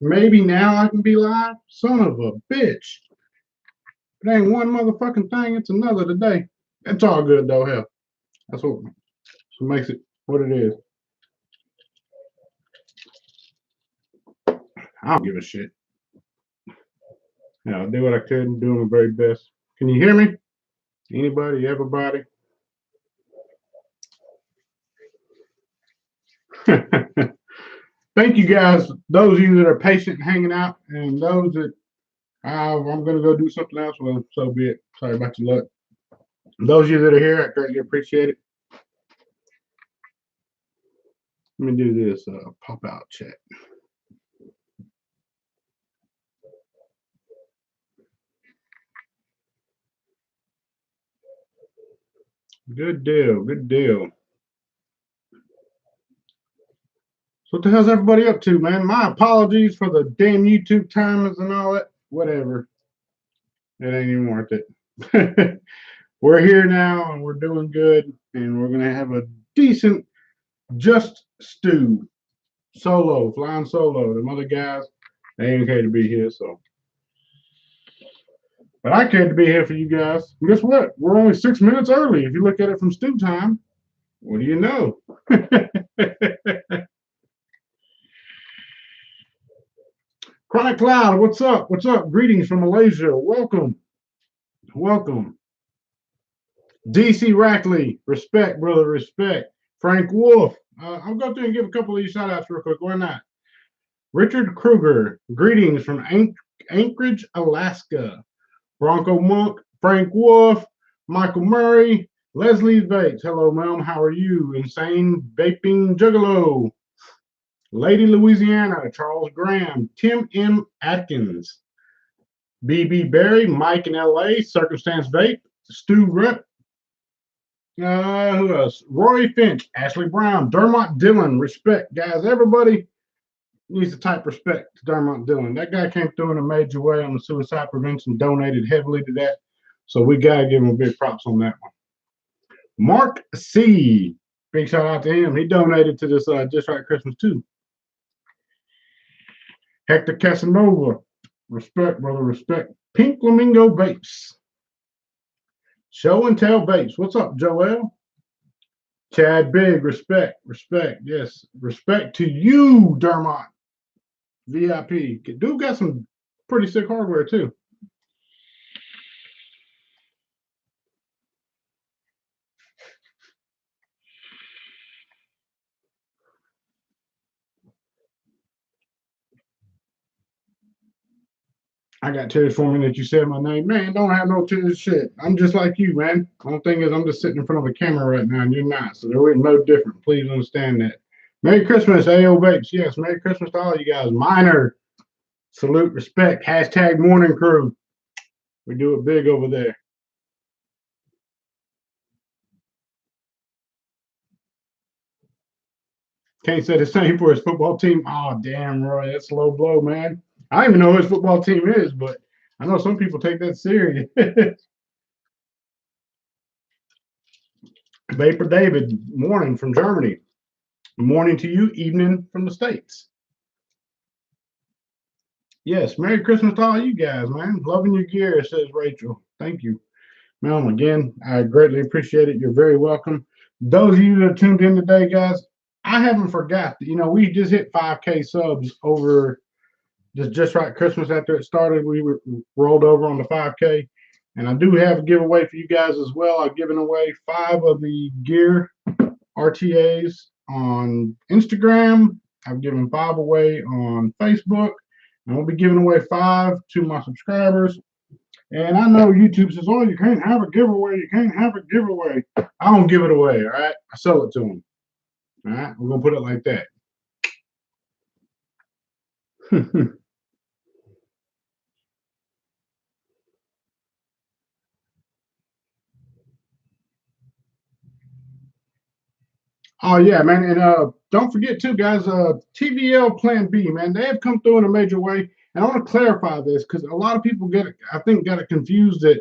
Maybe now I can be live. Son of a bitch. It ain't one motherfucking thing, it's another today. It's all good though, hell. That's what makes it what it is. I don't give a shit. I'll do what I could and do my very best. Can you hear me? Anybody, everybody? Thank you guys, those of you that are patient and hanging out, and those that I'm going to go do something else, well, so be it. Sorry about your luck. Those of you that are here, I greatly appreciate it. Let me do this pop out chat. Good deal, good deal. So what the hell's everybody up to, man? My apologies for the damn YouTube timers and all that. Whatever. It ain't even worth it. We're here now and we're doing good, and we're gonna have a decent just stew solo, flying solo. Them other guys, they ain't okay to be here, so. But I cared to be here for you guys. And guess what? We're only 6 minutes early. If you look at it from stew time, what do you know? Chronic Cloud, what's up? What's up? Greetings from Malaysia. Welcome. Welcome. DC Rackley, respect, brother, respect. Frank Wolf, I'll go through and give a couple of these shout outs real quick. Why not? Richard Kruger, greetings from Anchorage, Alaska. Bronco Monk, Frank Wolf, Michael Murray, Leslie Bates. Hello, ma'am. How are you? Insane Vaping Juggalo. Lady Louisiana, Charles Graham, Tim M. Atkins, BB Berry, Mike in LA, Circumstance Vape, Stu Rep. Who else? Roy Finch, Ashley Brown, Dermot Dillon. Respect, guys. Everybody needs to type respect to Dermot Dillon. That guy came through in a major way on the suicide prevention, donated heavily to that. So we got to give him big props on that one. Mark C. Big shout out to him. He donated to this Just Right Christmas too. Hector Casanova. Respect, brother, respect. Pink Flamingo Vapes. Show and Tell Vapes. What's up, Joel? Chad Big, respect, respect. Yes, respect to you, Dermot. VIP. Dude got some pretty sick hardware, too. I got tears for me that you said my name. Man, don't have no tears shit. I'm just like you, man. Only thing is I'm just sitting in front of a camera right now and you're not. So there ain't no different. Please understand that. Merry Christmas, AO Vapes. Yes, Merry Christmas to all you guys. Minor. Salute, respect. Hashtag morning crew. We do it big over there. Can't say the same for his football team. Oh, damn, Roy. That's a low blow, man. I don't even know who his football team is, but I know some people take that serious. Vapor David, morning from Germany. Morning to you, evening from the States. Yes, Merry Christmas to all you guys, man. Loving your gear, says Rachel. Thank you. Ma'am, again, I greatly appreciate it. You're very welcome. Those of you that are tuned in today, guys, I haven't forgot. We just hit 5K subs over just right Christmas after it started. We rolled over on the 5K. And I do have a giveaway for you guys as well. I've given away 5 of the gear RTAs on Instagram. I've given 5 away on Facebook. And we'll be giving away 5 to my subscribers. And I know YouTube says, oh, you can't have a giveaway. You can't have a giveaway. I don't give it away, all right? I sell it to them. All right? We're going to put it like that. Oh, yeah, man. And don't forget, too, guys, TVL Plan B, man. They have come through in a major way. And I want to clarify this because a lot of people got it confused that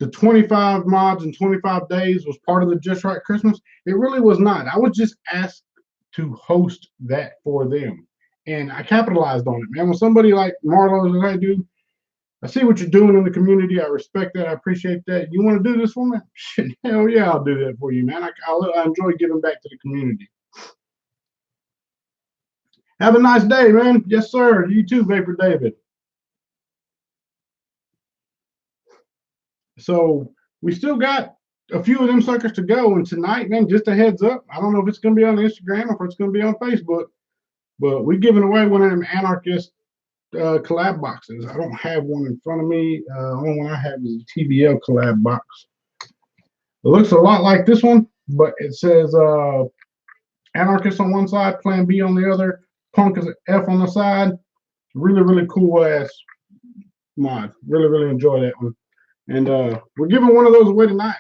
the 25 mods in 25 days was part of the Just Right Christmas. It really was not. I was just asked to host that for them, and I capitalized on it, man. When somebody like Marlo says, "Hey, dude, I see what you're doing in the community. I respect that. I appreciate that. You want to do this for me? Shit, hell yeah, I'll do that for you, man. I enjoy giving back to the community." Have a nice day, man. Yes, sir. You too, Vapor David. So we still got a few of them suckers to go. And tonight, man, just a heads up. I don't know if it's going to be on Instagram or if it's going to be on Facebook, but we're giving away one of them anarchist collab boxes. I don't have one in front of me. Only one I have is a TBL collab box. It looks a lot like this one, but it says anarchist on one side, Plan B on the other, punk is F on the side. Really, really cool ass mod. Really, really enjoy that one. And we're giving one of those away tonight.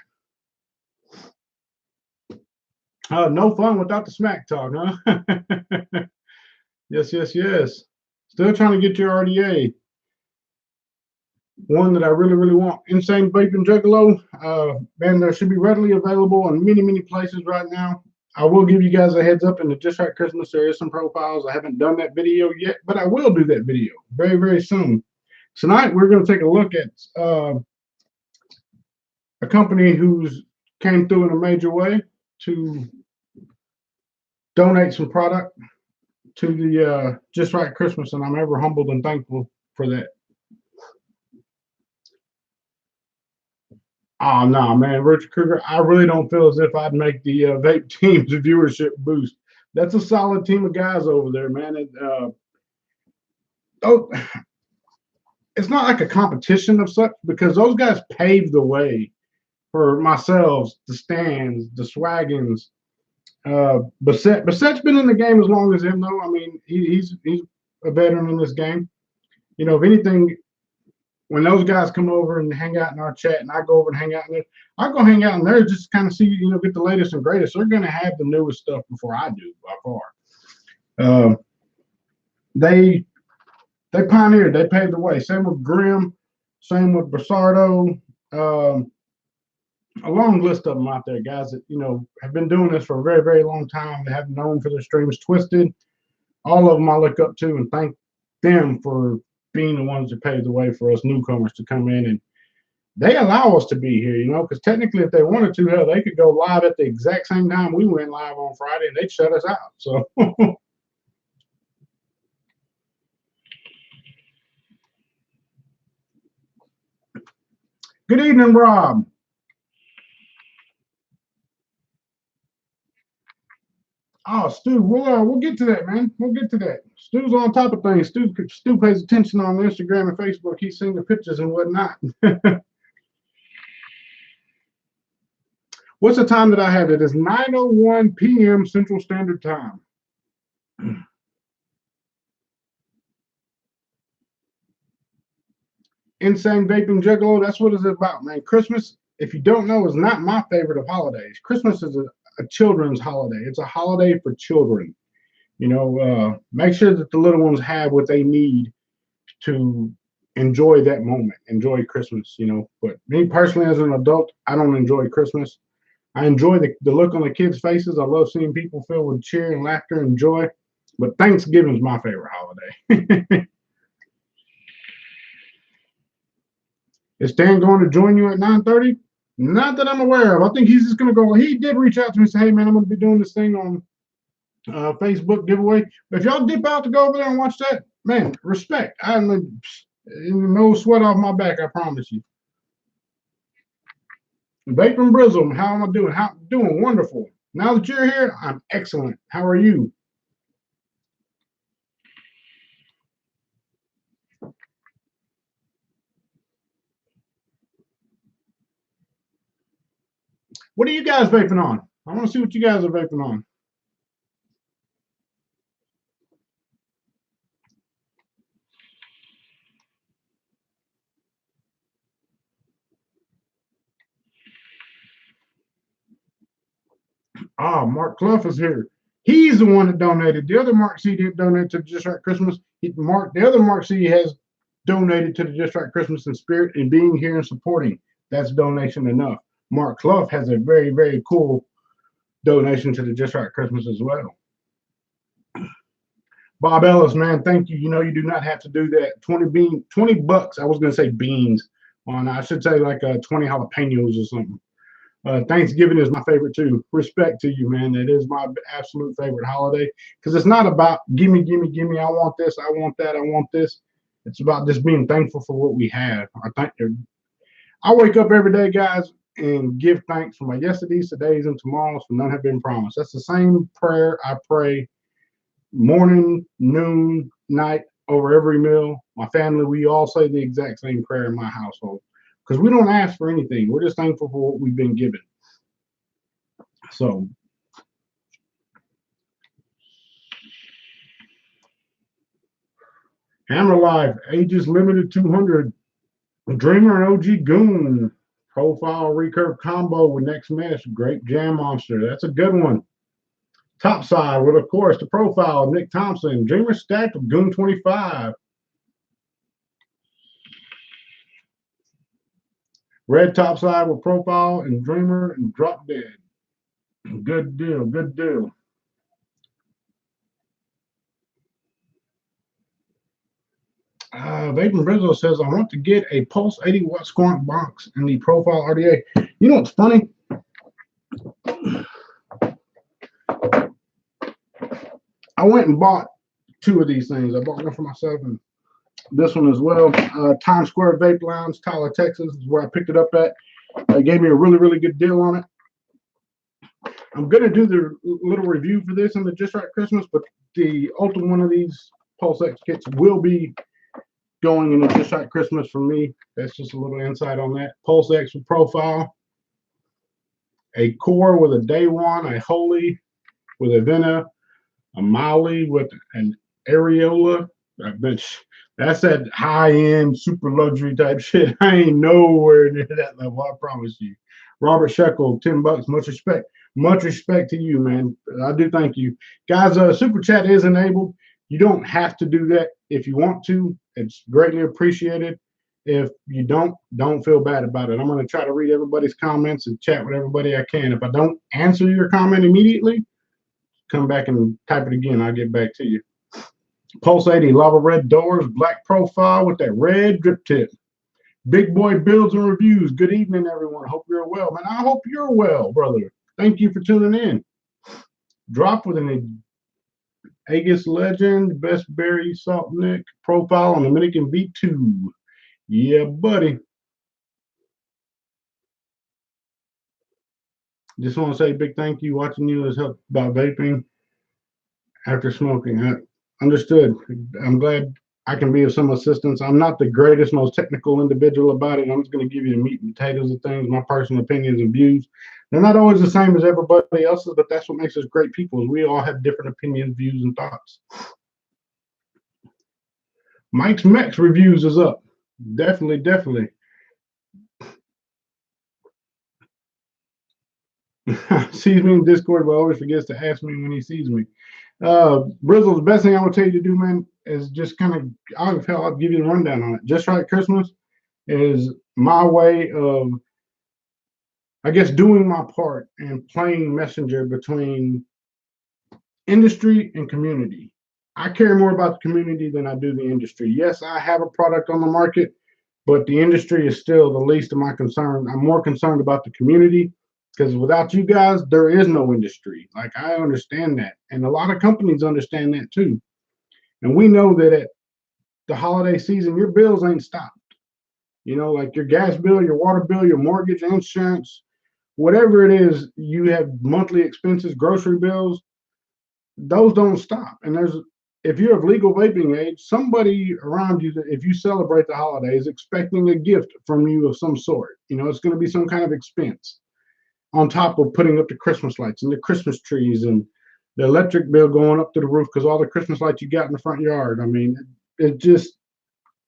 No fun without the smack talk, huh? Yes, yes, yes. Still trying to get your RDA. One that I really, really want. Insane Vaping Juggalo. Man, there should be readily available in many, many places right now. I will give you guys a heads up in the Just Right Christmas. There is some profiles. I haven't done that video yet, but I will do that video very, very soon. Tonight, we're going to take a look at a company who's came through in a major way to donate some product to the Just Right Christmas, and I'm ever humbled and thankful for that. Oh, no, man, Richard Kruger, I really don't feel as if I'd make the vape team's viewership boost. That's a solid team of guys over there, man. It's not like a competition of such, because those guys paved the way for myself, the Stands, the Swaggins. Bassett's been in the game as long as him, though. I mean, he's a veteran in this game. You know, if anything, when those guys come over and hang out in our chat, and I go over and hang out in there, I go hang out in there just kind of see, you know, get the latest and greatest. They're going to have the newest stuff before I do, by far. They pioneered, they paved the way. Same with Grimm, same with Bassardo. A long list of them out there, guys that, you know, have been doing this for a very, very long time. They have been known for their streams. Twisted, all of them I look up to and thank them for being the ones that paved the way for us newcomers to come in, and they allow us to be here, you know, because technically if they wanted to, hell, they could go live at the exact same time we went live on Friday and they'd shut us out. So good evening, Rob. Oh, Stu, we'll get to that, man. We'll get to that. Stu's on top of things. Stu pays attention on Instagram and Facebook. He's seen the pictures and whatnot. What's the time that I have? It is 9:01 p.m. Central Standard Time. Insane Vaping Juggalo, that's what it's about, man. Christmas, if you don't know, is not my favorite of holidays. Christmas is a children's holiday. It's a holiday for children. You know, make sure that the little ones have what they need to enjoy that moment, enjoy Christmas, you know. But me personally, as an adult, I don't enjoy Christmas. I enjoy the look on the kids' faces. I love seeing people filled with cheer and laughter and joy. But Thanksgiving's my favorite holiday. Is Stan going to join you at 9:30? Not that I'm aware of. I think he's just going to go. He did reach out to me and say, hey, man, I'm going to be doing this thing on Facebook giveaway. But if y'all dip out to go over there and watch that, man, respect. I'm no sweat off my back, I promise you. Vaping Brizzle, how am I doing? Doing wonderful. Now that you're here, I'm excellent. How are you? What are you guys vaping on? I want to see what you guys are vaping on. Ah, Mark Clough is here. He's the one that donated. The other Mark C didn't donate to the Just Right Christmas. The other Mark C has donated to the Just Right Christmas in spirit and being here and supporting. That's donation enough. Mark Clough has a very, very cool donation to the Just Right Christmas as well. Bob Ellis, man, thank you. You know, you do not have to do that. 20 bucks. I was gonna say beans. On I should say like 20 jalapenos or something. Thanksgiving is my favorite too. Respect to you, man. It is my absolute favorite holiday because it's not about gimme, gimme, gimme. I want this. I want that. I want this. It's about just being thankful for what we have. I wake up every day, guys, and give thanks for my yesterdays, todays, and tomorrows, for none have been promised. That's the same prayer I pray morning, noon, night, over every meal. My family, we all say the exact same prayer in my household because we don't ask for anything. We're just thankful for what we've been given. So, Hammer Life, ages limited 200. Dreamer and OG Goon, profile recurve combo with next mesh, grape jam monster. That's a good one. Topside with, of course, the profile of Nick Thompson. Dreamer stacked with Goon 25. Red topside with profile and Dreamer and drop dead. Good deal, good deal. Vaping Rizzo says, I want to get a Pulse 80 watt squonk box in the profile RDA. You know what's funny? I went and bought 2 of these things. I bought one for myself and this one as well. Times Square Vape Lounge, Tyler, Texas is where I picked it up at. They gave me a really, really good deal on it. I'm going to do the little review for this on the Just Right Christmas, but the ultimate one of these Pulse X kits will be going in the Just Right Christmas for me. That's just a little insight on that. Pulse X with profile, a core with a day one, a holy with a Vena, a Molly with an areola. That's that high-end, super luxury type shit. I ain't nowhere near that level, I promise you. Robert Shekel, 10 bucks. Much respect. Much respect to you, man. I do thank you. Guys, Super Chat is enabled. You don't have to do that if you want to. It's greatly appreciated. If you don't feel bad about it. I'm going to try to read everybody's comments and chat with everybody I can. If I don't answer your comment immediately, come back and type it again. I'll get back to you. Pulse 80, lava red doors, black profile with that red drip tip. Big boy builds and reviews. Good evening, everyone. Hope you're well, man. I hope you're well, brother. Thank you for tuning in. Drop with an Aegis Legend, best berry salt neck profile on Dominican V2. Yeah, buddy. Just want to say a big thank you. Watching you has helped about vaping after smoking. Understood. I'm glad I can be of some assistance. I'm not the greatest, most technical individual about it. I'm just going to give you the meat and potatoes of things, my personal opinions and views. They're not always the same as everybody else's, but that's what makes us great people. Is we all have different opinions, views, and thoughts. Mike's Mex reviews is up. Definitely, definitely. Sees me in Discord, but always forgets to ask me when he sees me. Brizzle, the best thing I would tell you to do, man, is just kind of, I'll give you the rundown on it. Just Right Christmas is my way of, I guess, doing my part and playing messenger between industry and community. I care more about the community than I do the industry. Yes, I have a product on the market, but the industry is still the least of my concern. I'm more concerned about the community because without you guys, there is no industry. Like, I understand that. And a lot of companies understand that too. And we know that at the holiday season, your bills ain't stopped. You know, like your gas bill, your water bill, your mortgage, insurance, whatever it is, you have monthly expenses, grocery bills, those don't stop. And if you're of legal vaping age, somebody around you, if you celebrate the holidays, expecting a gift from you of some sort. You know, it's going to be some kind of expense on top of putting up the Christmas lights and the Christmas trees and the electric bill going up to the roof because all the Christmas lights you got in the front yard. I mean, it just,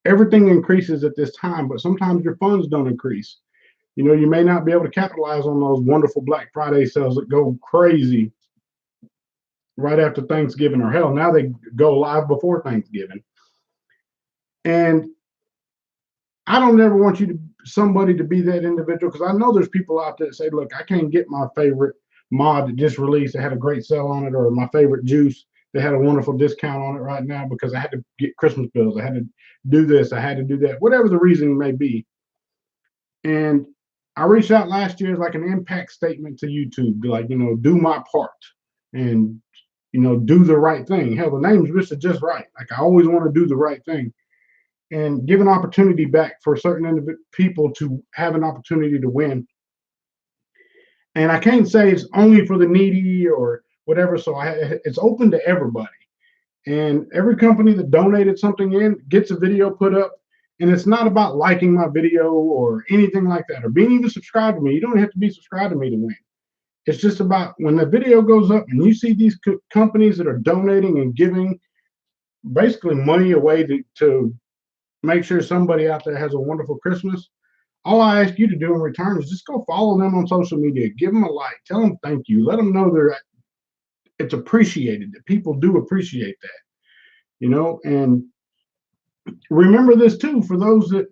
everything increases at this time, but sometimes your funds don't increase. You know, you may not be able to capitalize on those wonderful Black Friday sales that go crazy right after Thanksgiving, or hell, now they go live before Thanksgiving. And I don't ever want you to somebody to be that individual, because I know there's people out there that say, look, I can't get my favorite mod that just released that had a great sale on it, or my favorite juice that had a wonderful discount on it right now because I had to get Christmas bills. I had to do this. I had to do that, whatever the reason may be. And I reached out last year as like an impact statement to YouTube, like, do my part and, do the right thing. Hell, the name's Mr. Just Right. Like, I always want to do the right thing and give an opportunity back for certain people to have an opportunity to win. And I can't say it's only for the needy or whatever. So it's open to everybody. And every company that donated something in gets a video put up. And it's not about liking my video or anything like that, or being even subscribed to me. You don't have to be subscribed to me to win. It's just about when the video goes up and you see these companies that are donating and giving basically money away to make sure somebody out there has a wonderful Christmas. All I ask you to do in return is just go follow them on social media, give them a like, tell them thank you, let them know it's appreciated, that people do appreciate that, and remember this too, for those that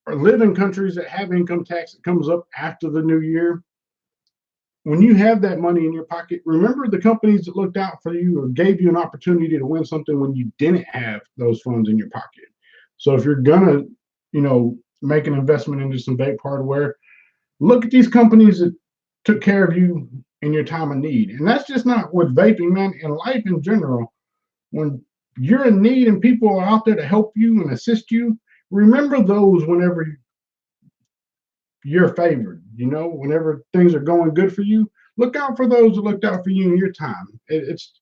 live in countries that have income tax that comes up after the new year. When you have that money in your pocket, remember the companies that looked out for you or gave you an opportunity to win something when you didn't have those funds in your pocket. So if you're gonna, make an investment into some vape hardware, look at these companies that took care of you in your time of need. And that's just not with vaping, man. In life in general, when you're in need and people are out there to help you and assist you, remember those whenever you're favored, whenever things are going good for you. Look out for those that looked out for you in your time. It's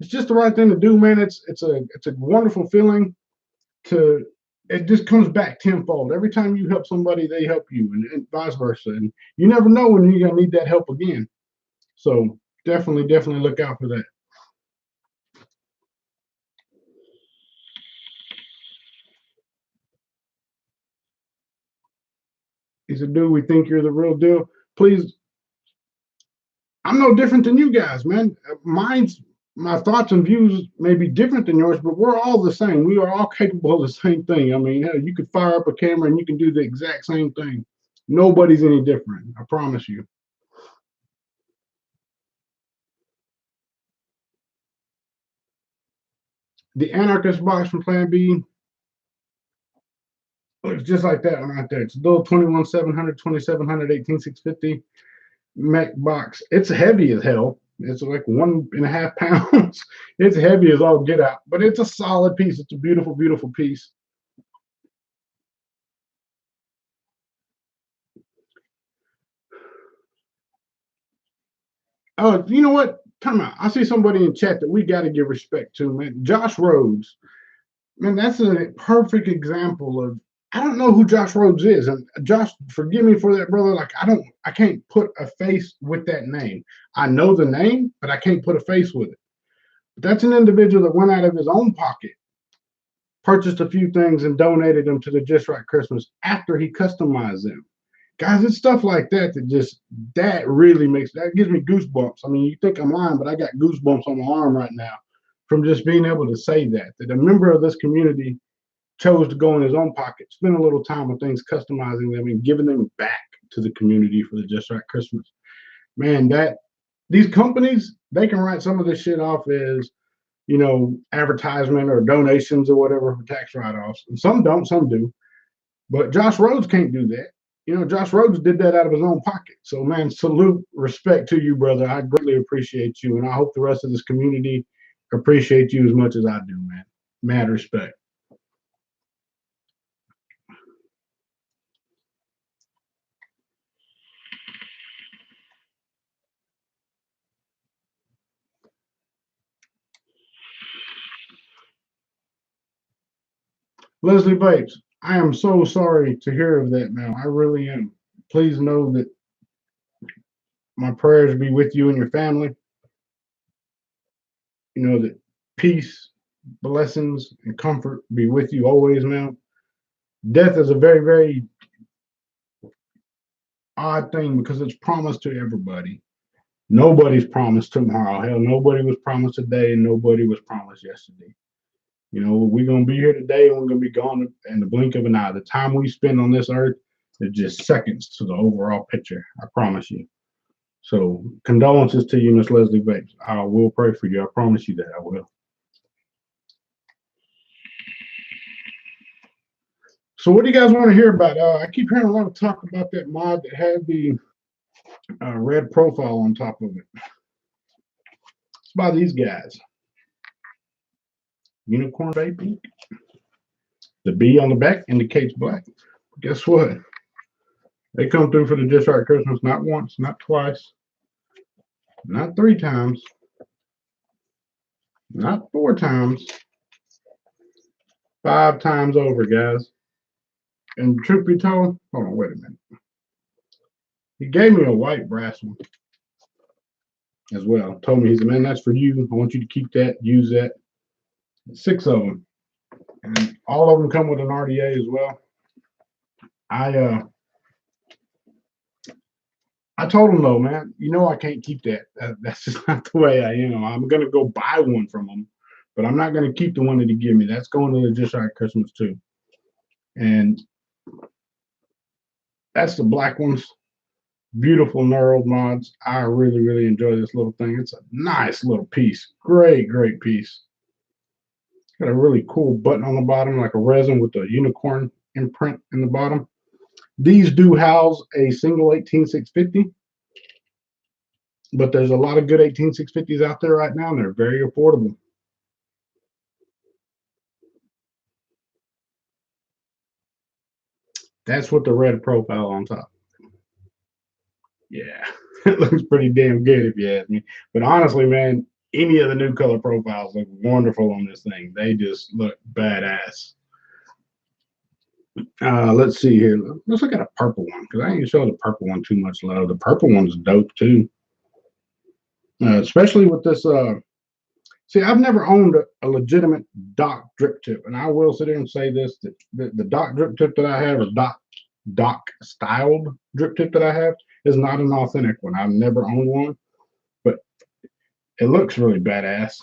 just the right thing to do, man. It's a wonderful feeling. It just comes back tenfold. Every time you help somebody, they help you, and vice versa. And you never know when you're gonna need that help again. So definitely look out for that. He said, "Dude, we think you're the real deal. Please, I'm no different than you guys, man. My thoughts and views may be different than yours, but we're all the same. We are all capable of the same thing. I mean, hell, you could fire up a camera and you can do the exact same thing. Nobody's any different. I promise you." The anarchist box from Plan B looks just like that one right there. It's a little 21-700, 2700, 18650 mech box. It's heavy as hell. It's like 1.5 pounds. It's heavy as all get out, but it's a solid piece. It's a beautiful, beautiful piece. Oh, you know what? Time out. I see somebody in chat that we got to give respect to, man. Josh Rhodes. Man, that's a perfect example of. I don't know who Josh Rhodes is, and Josh, forgive me for that, brother. Like I can't put a face with that name. I know the name, but I can't put a face with it. But that's an individual that went out of his own pocket, purchased a few things, and donated them to the Just Right Christmas after he customized them. Guys, it's stuff like that really gives me goosebumps. I mean, you think I'm lying, but I got goosebumps on my arm right now from just being able to say that a member of this community chose to go in his own pocket, spend a little time with things, customizing them and giving them back to the community for the Just Right Christmas. Man, these companies, they can write some of this shit off as, advertisement or donations or whatever for tax write-offs. And some don't, some do. But Josh Rhodes can't do that. Josh Rhodes did that out of his own pocket. So, man, salute, respect to you, brother. I greatly appreciate you. And I hope the rest of this community appreciate you as much as I do, man. Mad respect. Leslie Bates, I am so sorry to hear of that, man. I really am. Please know that my prayers be with you and your family. That peace, blessings, and comfort be with you always, man. Death is a very, very odd thing because it's promised to everybody. Nobody's promised tomorrow. Hell, nobody was promised today, and nobody was promised yesterday. We're gonna be here today, and we're gonna be gone in the blink of an eye. The time we spend on this earth It's just seconds to the overall picture. I promise you. So condolences to you, Miss Leslie Bates. I will pray for you. I promise you that I will. So what do you guys want to hear about? I keep hearing a lot of talk about that mod that had the red profile on top of it. It's by these guys. Unicorn Baby. The B on the back indicates black. Guess what? They come through for the Just Right Christmas not once, not twice, not 3 times, not 4 times, 5 times over, guys. And truth be told, hold on, wait a minute. He gave me a white brass one as well. Told me, he said, man, that's for you. I want you to keep that, use that. 6 of them. And all of them come with an RDA as well. I told him, though, man, you know I can't keep that. That's just not the way I am. I'm going to go buy one from him, but I'm not going to keep the one that he gave me. That's going to the Just Right Christmas, too. And that's the black ones. Beautiful knurled mods. I really, really enjoy this little thing. It's a nice little piece. Great, great piece. Got a really cool button on the bottom, like a resin with a unicorn imprint in the bottom. These do house a single 18650, but there's a lot of good 18650s out there right now, and they're very affordable. That's what the red profile on top. Yeah, it looks pretty damn good if you ask me. But honestly, man, any of the new color profiles look wonderful on this thing. They just look badass. Let's see here. Let's look at a purple one, because I ain't show the purple one too much love. The purple one's dope too. Especially with this. See, I've never owned a legitimate Doc drip tip, and I will sit here and say this: that the Doc drip tip that I have, or Doc styled drip tip that I have, is not an authentic one. I've never owned one, but it looks really badass.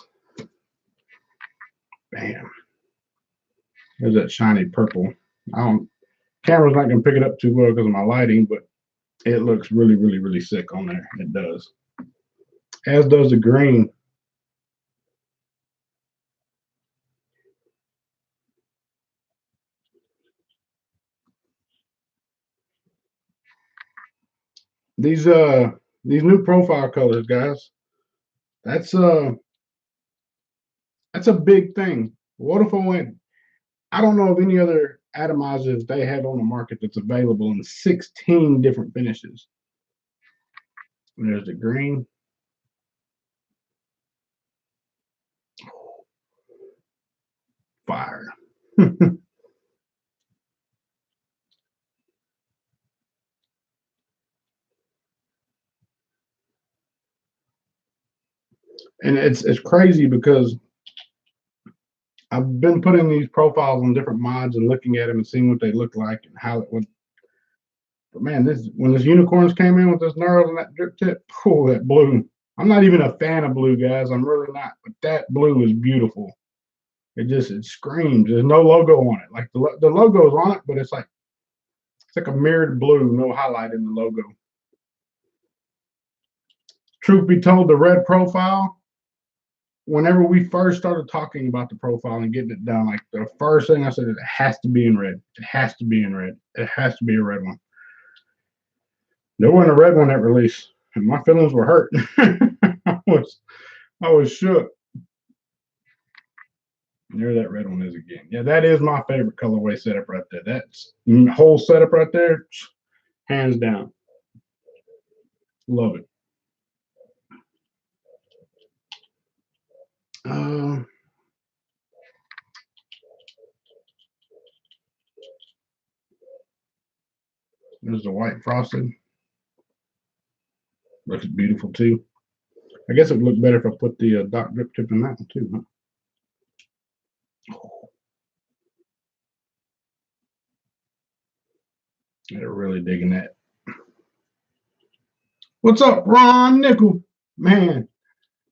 Bam. There's that shiny purple. Camera's not gonna pick it up too well because of my lighting, but it looks really, really, really sick on there. It does. As does the green. These new profile colors, guys. That's a big thing. What if I went? I don't know of any other atomizers they have on the market that's available in 16 different finishes. And there's the green. Fire. And it's crazy because I've been putting these profiles on different mods and looking at them and seeing what they look like and how it would. But man, when this unicorns came in with this knurls and that drip tip, oh, that blue. I'm not even a fan of blue, guys. I'm really not. But that blue is beautiful. It screams. There's no logo on it. Like the logo's on it, but it's like a mirrored blue, no highlight in the logo. Truth be told, the red profile, whenever we first started talking about the profile and getting it done, like the first thing I said is it has to be in red. It has to be in red. It has to be a red one. There wasn't a red one at release, and my feelings were hurt. I was shook. There that red one is again. Yeah, that is my favorite colorway setup right there. That's whole setup right there, hands down. Love it. There's the white frosted. Looks beautiful too. I guess it would look better if I put the Doc drip tip in that one too, huh? Oh. They're really digging that. What's up, Ron Nickel? Man,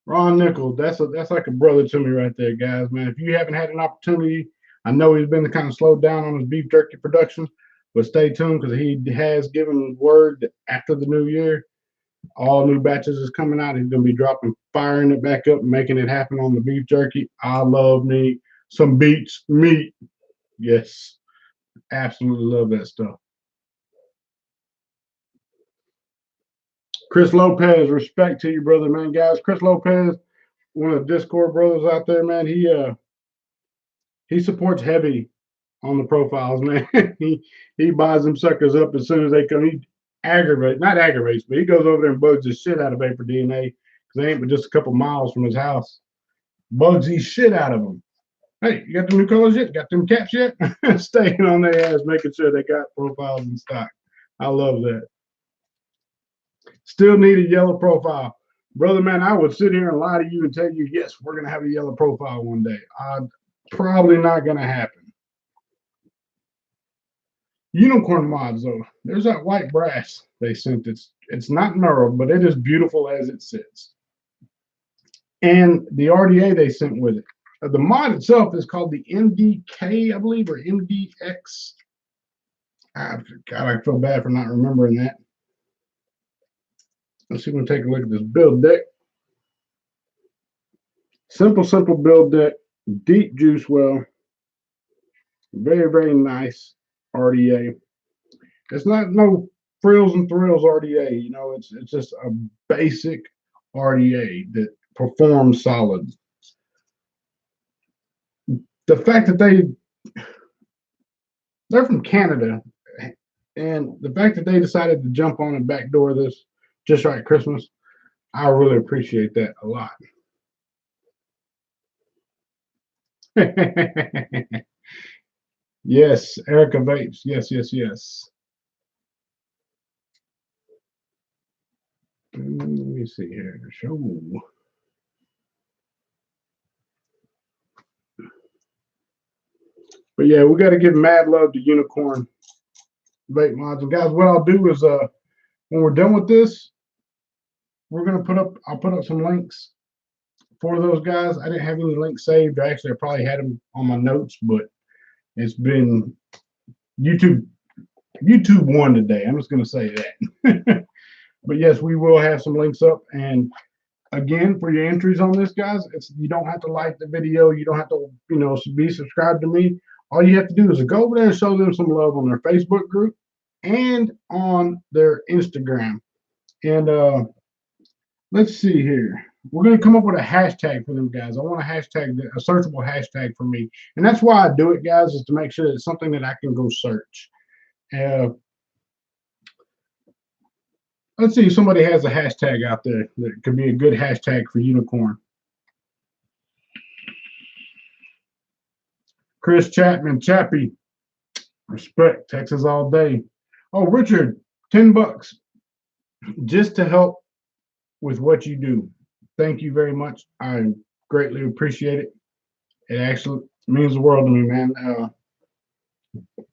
Ron Nickel, that's like a brother to me right there, guys. Man, if you haven't had an opportunity, I know he's been kind of slowed down on his beef jerky production, But stay tuned because he has given word that after the new year, all new batches is coming out. He's gonna be dropping, firing it back up, and making it happen on the beef jerky. I love me some beets meat. Yes, absolutely love that stuff. Chris Lopez, respect to you, brother, man, guys. Chris Lopez, one of the Discord brothers out there, man. He supports heavy on the profiles, man. he buys them suckers up as soon as they come. He not aggravates, but he goes over there and bugs the shit out of Vapor DNA because they ain't but just a couple miles from his house. Bugs the shit out of them. Hey, you got the new colors yet? Got them caps yet? Staying on their ass, making sure they got profiles in stock. I love that. Still need a yellow profile. Brother, man, I would sit here and lie to you and tell you, yes, we're going to have a yellow profile one day. Probably not going to happen. Unicorn mods, though. There's that white brass they sent. It's not mirrored, but it is beautiful as it sits. And the RDA they sent with it. The mod itself is called the MDK, I believe, or MDX. God, I feel bad for not remembering that. Let's see if we can take a look at this build deck. Simple build deck. Deep juice well. Very nice RDA. It's not no frills and thrills RDA. You know, it's just a basic RDA that performs solid. The fact that they're from Canada, and the fact that they decided to jump on and backdoor this Just Right Christmas, I really appreciate that a lot. Yes, Erica Vapes. Yes. Let me see here. Show. But yeah, we got to give mad love to Unicorn Vape Mods. And guys, what I'll do is when we're done with this, I'll put up some links for those guys. I didn't have any links saved. Actually, I probably had them on my notes, but it's been YouTube won today. I'm just going to say that. But yes, we will have some links up. And again, for your entries on this, guys, you don't have to like the video. You don't have to, be subscribed to me. All you have to do is go over there and show them some love on their Facebook group and on their Instagram. And let's see here. We're going to come up with a hashtag for them, guys. I want a searchable hashtag for me. And that's why I do it, guys, is to make sure it's something that I can go search. Let's see if somebody has a hashtag out there that could be a good hashtag for Unicorn. Chris Chapman, Chappie, respect, Texas all day. Oh, Richard, $10 just to help with what you do. Thank you very much. I greatly appreciate it. It actually means the world to me, man.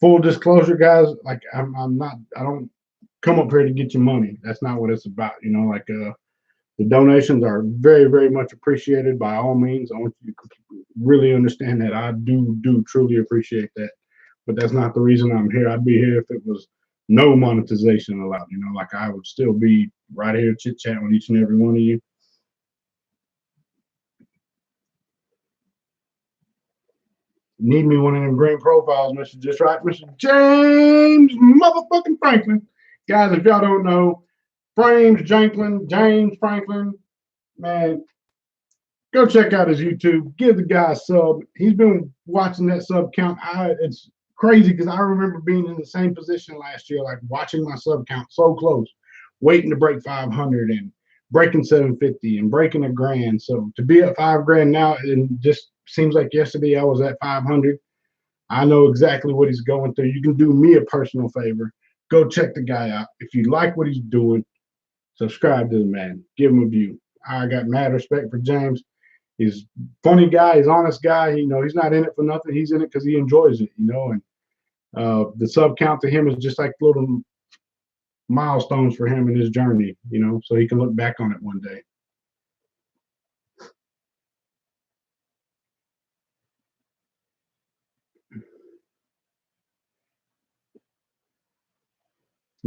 Full disclosure, guys, like I don't come up here to get your money. That's not what it's about. The donations are very much appreciated by all means. I want you to really understand that I do truly appreciate that. But that's not the reason I'm here. I'd be here if it was no monetization allowed. Like I would still be right here chit-chatting with each and every one of you. Need me one of them green profiles, Mr. Just Right, Mr. James motherfucking Franklin. Guys, if y'all don't know, James Franklin, man, go check out his YouTube. Give the guy a sub. He's been watching that sub count. It's crazy because I remember being in the same position last year, like watching my sub count so close, waiting to break 500 and breaking 750 and breaking $1,000. So to be at $5,000 now, and just seems like yesterday I was at 500. I know exactly what he's going through. You can do me a personal favor. Go check the guy out. If you like what he's doing, subscribe to the man. Give him a view. I got mad respect for James. He's a funny guy. He's an honest guy. He's not in it for nothing. He's in it because he enjoys it, And the sub count to him is just like little milestones for him in his journey, so he can look back on it one day.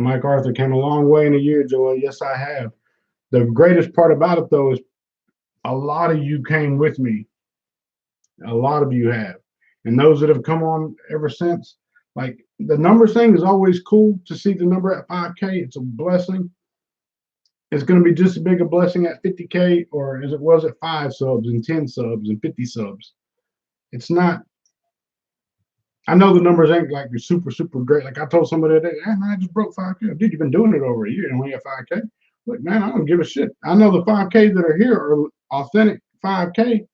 Mike Arthur came a long way in a year, Joel. Yes, I have. The greatest part about it, though, is a lot of you came with me. A lot of you have. And those that have come on ever since, like the numbers thing is always cool to see the number at 5K. It's a blessing. It's going to be just as big a blessing at 50K or as it was at 5 subs and 10 subs and 50 subs. It's not. I know the numbers ain't like you're super, super great. Like I told somebody today, hey, man, I just broke 5K. Dude, you've been doing it over a year and only at 5K. Look, man, I don't give a shit. I know the 5Ks that are here are authentic 5K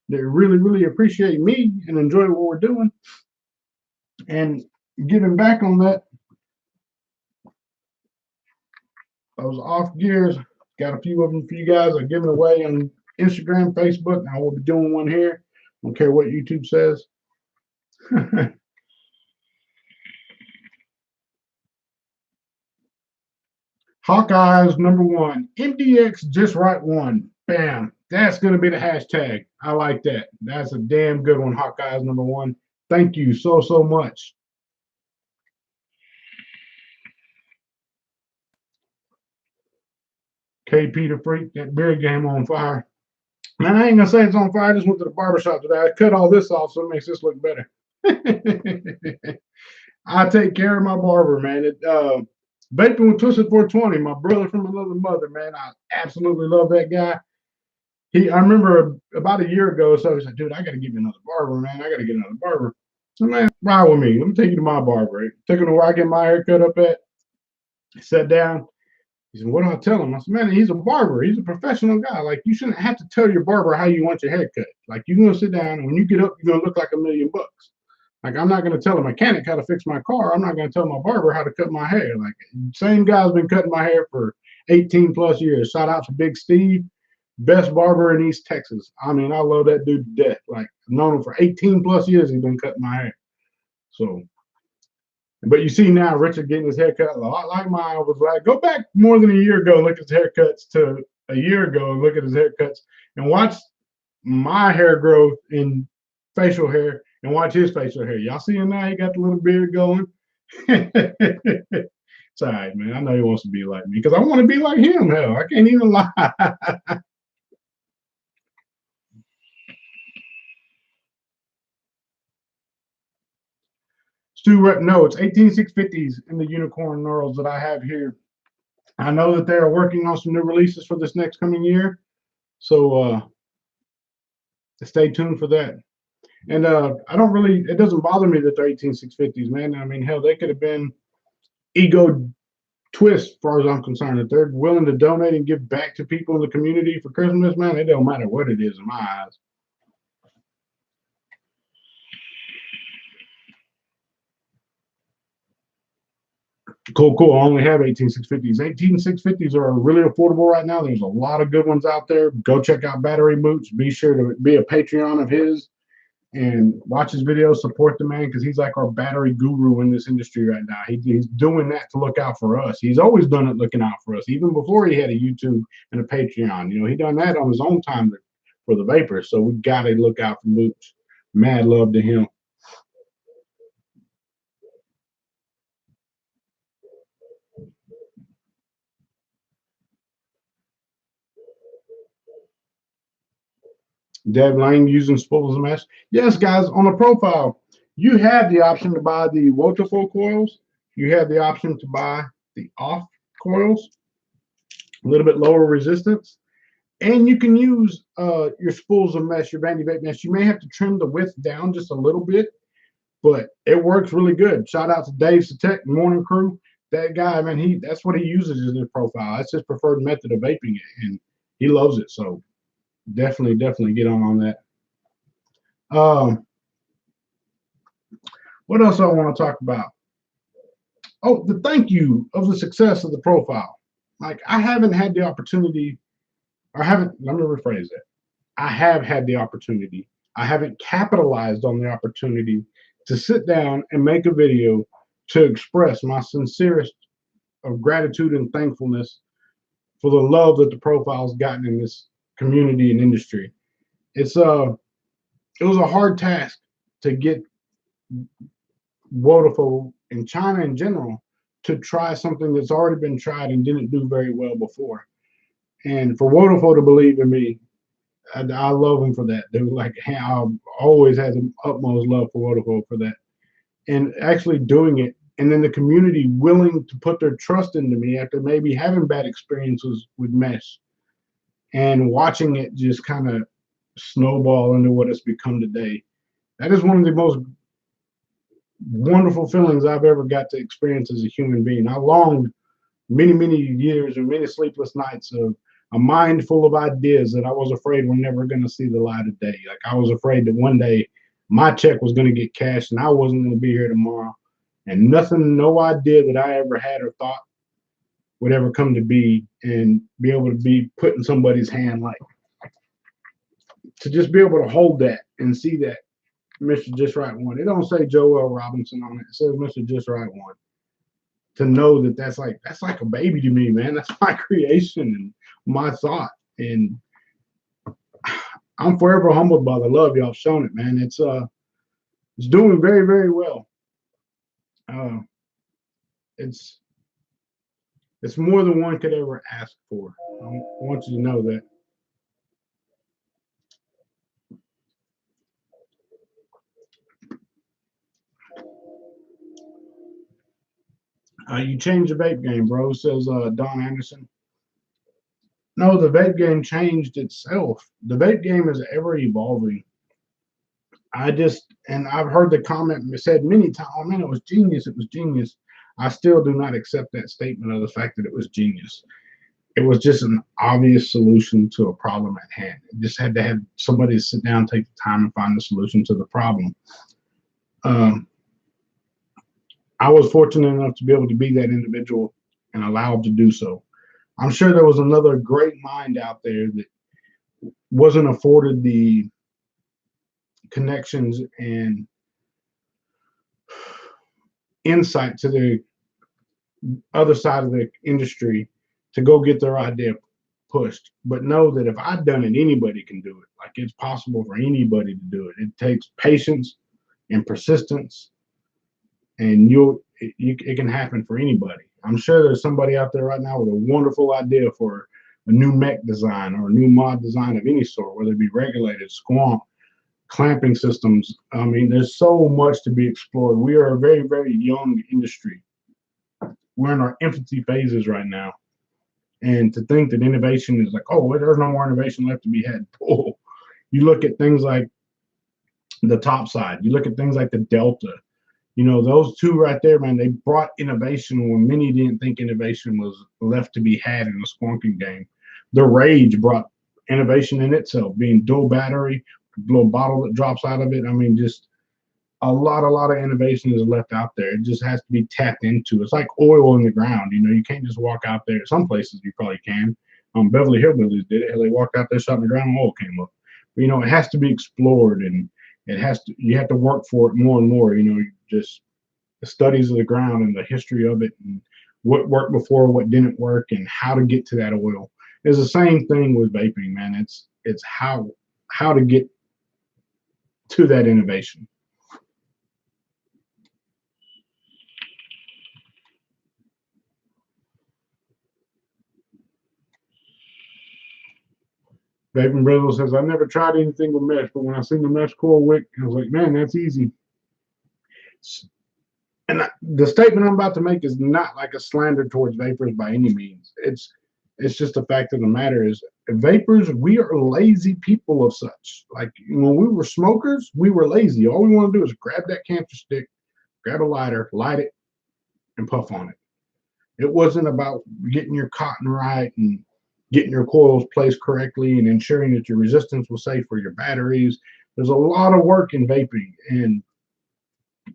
that really, really appreciate me and enjoy what we're doing. And giving back on that, I was off gears. Got a few of them for you guys. I'm giving away on Instagram, Facebook. I will be doing one here. I don't care what YouTube says. Hawkeyes #1. MDX just right one. Bam. That's going to be the hashtag. I like that. That's a damn good one. Hawkeyes #1. Thank you so, so much. KP the Freak, that beer game on fire. Man, I ain't going to say it's on fire. I just went to the barbershop today. I cut all this off so it makes this look better. I take care of my barber, man. Vaping with Twisted 420, my brother from another mother, man. I absolutely love that guy. I remember about a year ago, so he said, dude, I got to get me another barber, man. I got to get another barber. So, man, ride with me. Let me take you to my barber. Took him to where I get my hair cut up at. Sat down. He said, what do I tell him? I said, man, he's a barber. He's a professional guy. Like, you shouldn't have to tell your barber how you want your hair cut. Like, you're going to sit down, and when you get up, you're going to look like $1 million. Like, I'm not going to tell a mechanic how to fix my car. I'm not going to tell my barber how to cut my hair. Like, same guy's been cutting my hair for 18 plus years. Shout out to Big Steve, best barber in East Texas. I mean, I love that dude to death. Like, I've known him for 18 plus years. He's been cutting my hair. So, but you see now, Richard getting his haircut a lot like mine. Was like, go back more than a year ago, look at his haircuts to a year ago, and look at his haircuts, and watch my hair growth in facial hair, and watch his facial hair. Y'all see him now? He got the little beard going. It's all right, man. I know he wants to be like me because I want to be like him. Hell, I can't even lie. Stu Rep, no, it's 18650s in the unicorn knurls that I have here. I know that they are working on some new releases for this next coming year, so stay tuned for that. And I don't really, it doesn't bother me that they're 18650s, man. I mean, hell, they could have been ego twist, as far as I'm concerned. If they're willing to donate and give back to people in the community for Christmas, man, it don't matter what it is in my eyes. Cool, cool. I only have 18650s. 18650s are really affordable right now. There's a lot of good ones out there. Go check out Battery Mooch. Be sure to be a Patreon of his and watch his videos. Support the man because he's like our battery guru in this industry right now. He's doing that to look out for us. He's always done it looking out for us, even before he had a YouTube and a Patreon. You know, he done that on his own time for the vapors. So we got to look out for Mooch. Mad love to him. Deb Lang using spools and mesh. Yes, guys, on the profile, you have the option to buy the Wotafo coils. You have the option to buy the off coils, a little bit lower resistance. And you can use your spools of mesh, your Vandy Vape mesh. You may have to trim the width down just a little bit, but it works really good. Shout out to Dave Satek, Morning Crew. That guy, man, that's what he uses in his profile. That's his preferred method of vaping it, and he loves it. So definitely get on that. What else I want to talk about? Oh, the thank you of the success of the profile. Like I haven't had the opportunity, or haven't, let me rephrase that. I have had the opportunity. I haven't capitalized on the opportunity to sit down and make a video to express my sincerest of gratitude and thankfulness for the love that the profile's gotten in this community and industry. It was a hard task to get Wotafo in China in general to try something that's already been tried and didn't do very well before. And for Wonderful to believe in me, I love him for that. They were like, I always had the utmost love for Wonderful for that. And actually doing it, and then the community willing to put their trust into me after maybe having bad experiences with mesh, and watching it just kind of snowball into what it's become today. That is one of the most wonderful feelings I've ever got to experience as a human being. I longed many years and many sleepless nights of a mind full of ideas that I was afraid were never going to see the light of day. Like I was afraid that one day my check was going to get cashed and I wasn't going to be here tomorrow. And nothing, no idea that I ever had or thought would ever come to be, and be able to be put in somebody's hand, like to just be able to hold that and see that Mr. Just Right won. It don't say Joel Robinson on it. It says Mr. Just Right won. To know that that's like a baby to me, man. That's my creation and my thought, and I'm forever humbled by the love y'all shown it, man. It's doing very well. It's more than one could ever ask for. I want you to know that. You changed the vape game, bro, says Don Anderson. No, the vape game changed itself. The vape game is ever evolving. And I've heard the comment said many times, oh man, it was genius. It was genius. I still do not accept that statement of the fact that it was genius. It was just an obvious solution to a problem at hand. It just had to have somebody sit down, take the time, and find the solution to the problem. I was fortunate enough to be able to be that individual and allowed to do so. I'm sure there was another great mind out there that wasn't afforded the connections and insight to the other side of the industry to go get their idea pushed. But know that if I've done it, anybody can do it. Like it's possible for anybody to do it. It takes patience and persistence, and it can happen for anybody. I'm sure there's somebody out there right now with a wonderful idea for a new mech design or a new mod design of any sort, whether it be regulated, squamp, clamping systems. I mean, there's so much to be explored. We are a very young industry. We're in our infancy phases right now. And to think that innovation is like, oh, well, there's no more innovation left to be had. Oh, you look at things like the top side, you look at things like the Delta. You know, those two right there, man, they brought innovation when many didn't think innovation was left to be had in the squonking game. The Rage brought innovation in itself, being dual battery, little bottle that drops out of it. I mean, just a lot of innovation is left out there. It just has to be tapped into. It's like oil in the ground. You know, you can't just walk out there. Some places you probably can. Beverly Hillbillies did it. They walked out there, shot in the ground, and oil came up. But, you know, it has to be explored, and you have to work for it more and more. You know, just the studies of the ground and the history of it, and what worked before, what didn't work, and how to get to that oil. It's the same thing with vaping, man. It's how to get to that innovation. Vaping Brindle says, I never tried anything with mesh, but when I seen the mesh coil wick, I was like, man, that's easy. And the statement I'm about to make is not like a slander towards vapors by any means. It's just the fact of the matter is, vapors, we are lazy people of such. Like when we were smokers, we were lazy. All we want to do is grab that camphor stick, grab a lighter, light it, and puff on it. It wasn't about getting your cotton right and getting your coils placed correctly and ensuring that your resistance was safe for your batteries. There's a lot of work in vaping, and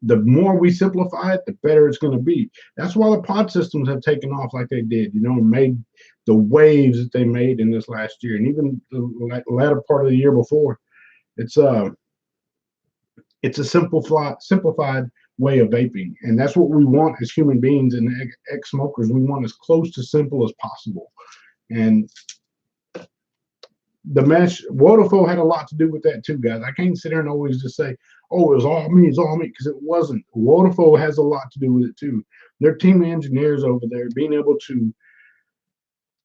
the more we simplify it, the better it's going to be. That's why the pod systems have taken off like they did, you know, and made the waves that they made in this last year, and even the latter part of the year before. It's a simplified way of vaping, and that's what we want as human beings and ex-smokers. We want as close to simple as possible. And the mesh, Wodafone had a lot to do with that too, guys. I can't sit here and always just say, oh, it was all me, it's all me, because it wasn't. Wodafone has a lot to do with it too. Their team of engineers over there being able to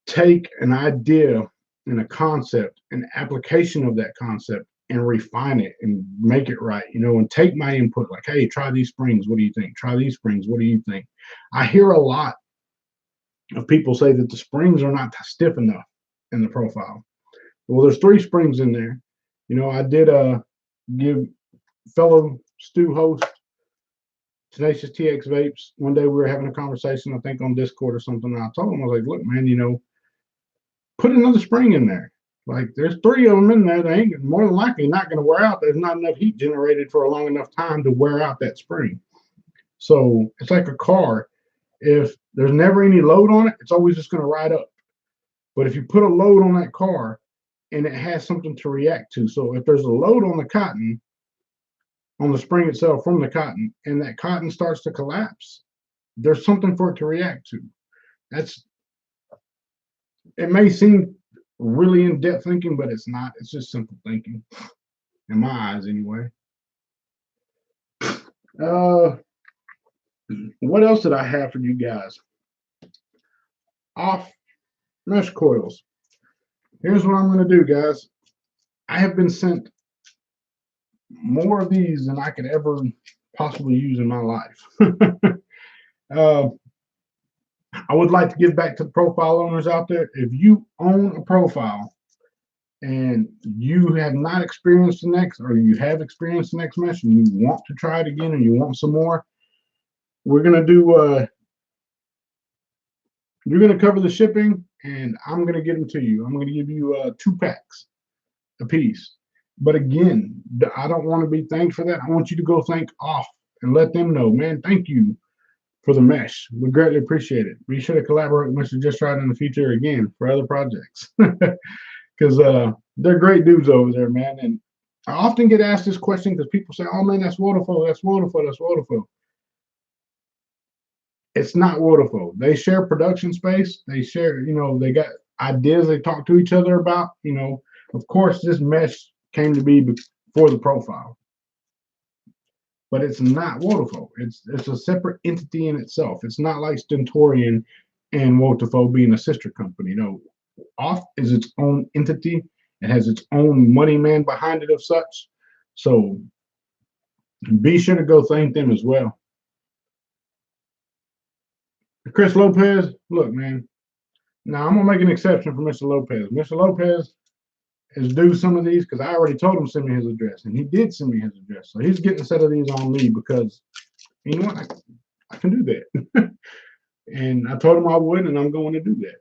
take an idea and a concept, an application of that concept, and refine it and make it right, and take my input like, hey, try these springs. What do you think? Try these springs. What do you think? I hear a lot of people say that the springs are not stiff enough in the profile. Well, there's 3 springs in there. I did give fellow Stu host Tenacious TX Vapes. One day we were having a conversation, I think on Discord or something. And I told him, I was like, look, man, put another spring in there. Like, there's 3 of them in there. They ain't more than likely not going to wear out. There's not enough heat generated for a long enough time to wear out that spring. So it's like a car. If there's never any load on it, it's always just going to ride up. But if you put a load on that car and it has something to react to, so if there's a load on the cotton, on the spring itself from the cotton, and that cotton starts to collapse, there's something for it to react to. It may seem really in-depth thinking, but it's not. It's just simple thinking, in my eyes anyway. What else did I have for you guys? Off mesh coils. Here's what I'm going to do, guys. I have been sent more of these than I could ever possibly use in my life. I would like to give back to the profile owners out there. If you own a profile and you have not experienced the next, or you have experienced the next mesh and you want to try it again and you want some more, we're going to do, you're going to cover the shipping and I'm going to get them to you. I'm going to give you 2 packs a piece. But again, I don't want to be thanked for that. I want you to go thank off and let them know, man, thank you for the mesh. We greatly appreciate it. Be sure to collaborate with Mr.JustRight in the future again for other projects. Because they're great dudes over there, man. And I often get asked this question because people say, oh, man, that's Wodafone, that's Wodafone, that's Wodafone. It's not Wodafone. They share production space. They share, they got ideas they talk to each other about. Of course, this mesh came to be before the profile. But it's not Wodafone. It's a separate entity in itself. It's not like Stentorian and Wodafone being a sister company. No, Off is its own entity. It has its own money man behind it of such. So be sure to go thank them as well. Chris Lopez, look, man. Now I'm gonna make an exception for Mr. Lopez. Mr. Lopez is due some of these because I already told him to send me his address, and he did send me his address. So he's getting a set of these on me because, you know what, I can do that. And I told him I would, and I'm going to do that.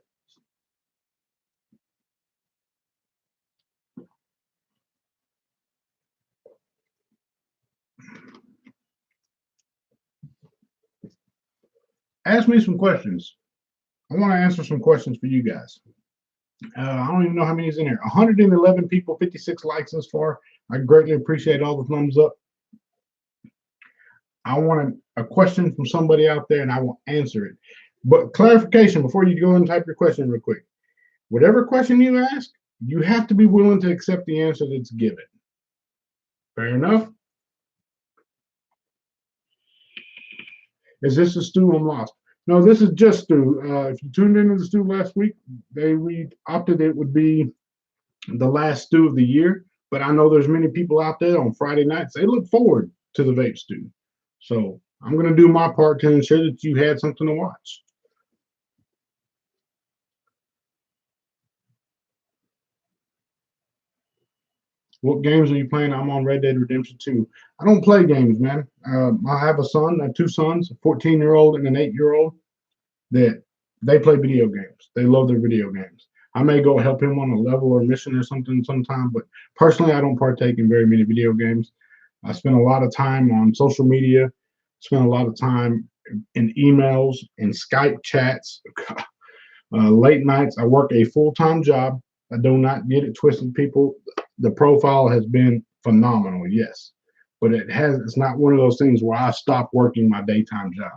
Ask me some questions. I want to answer some questions for you guys. I don't even know how many is in here. 111 people, 56 likes thus far. I greatly appreciate all the thumbs up. I want a question from somebody out there, and I will answer it. But clarification before you go and type your question real quick. Whatever question you ask, you have to be willing to accept the answer that's given. Fair enough? Is this a Stu? I'm lost. No, this is just Stu. If you tuned into the Stu last week, we opted it would be the last Stu of the year. But I know there's many people out there on Friday nights. They look forward to the vape Stu. So I'm going to do my part to ensure that you had something to watch. What games are you playing? I'm on Red Dead Redemption 2. I don't play games, man. I have a son. I have 2 sons, a 14-year-old and an 8-year-old, that they play video games. They love their video games. I may go help him on a level or mission or something sometime, but personally, I don't partake in very many video games. I spend a lot of time on social media, spend a lot of time in emails, in Skype chats, late nights. I work a full-time job. I do not get it twisted, people. The profile has been phenomenal, yes, but it's not one of those things where I stop working my daytime job.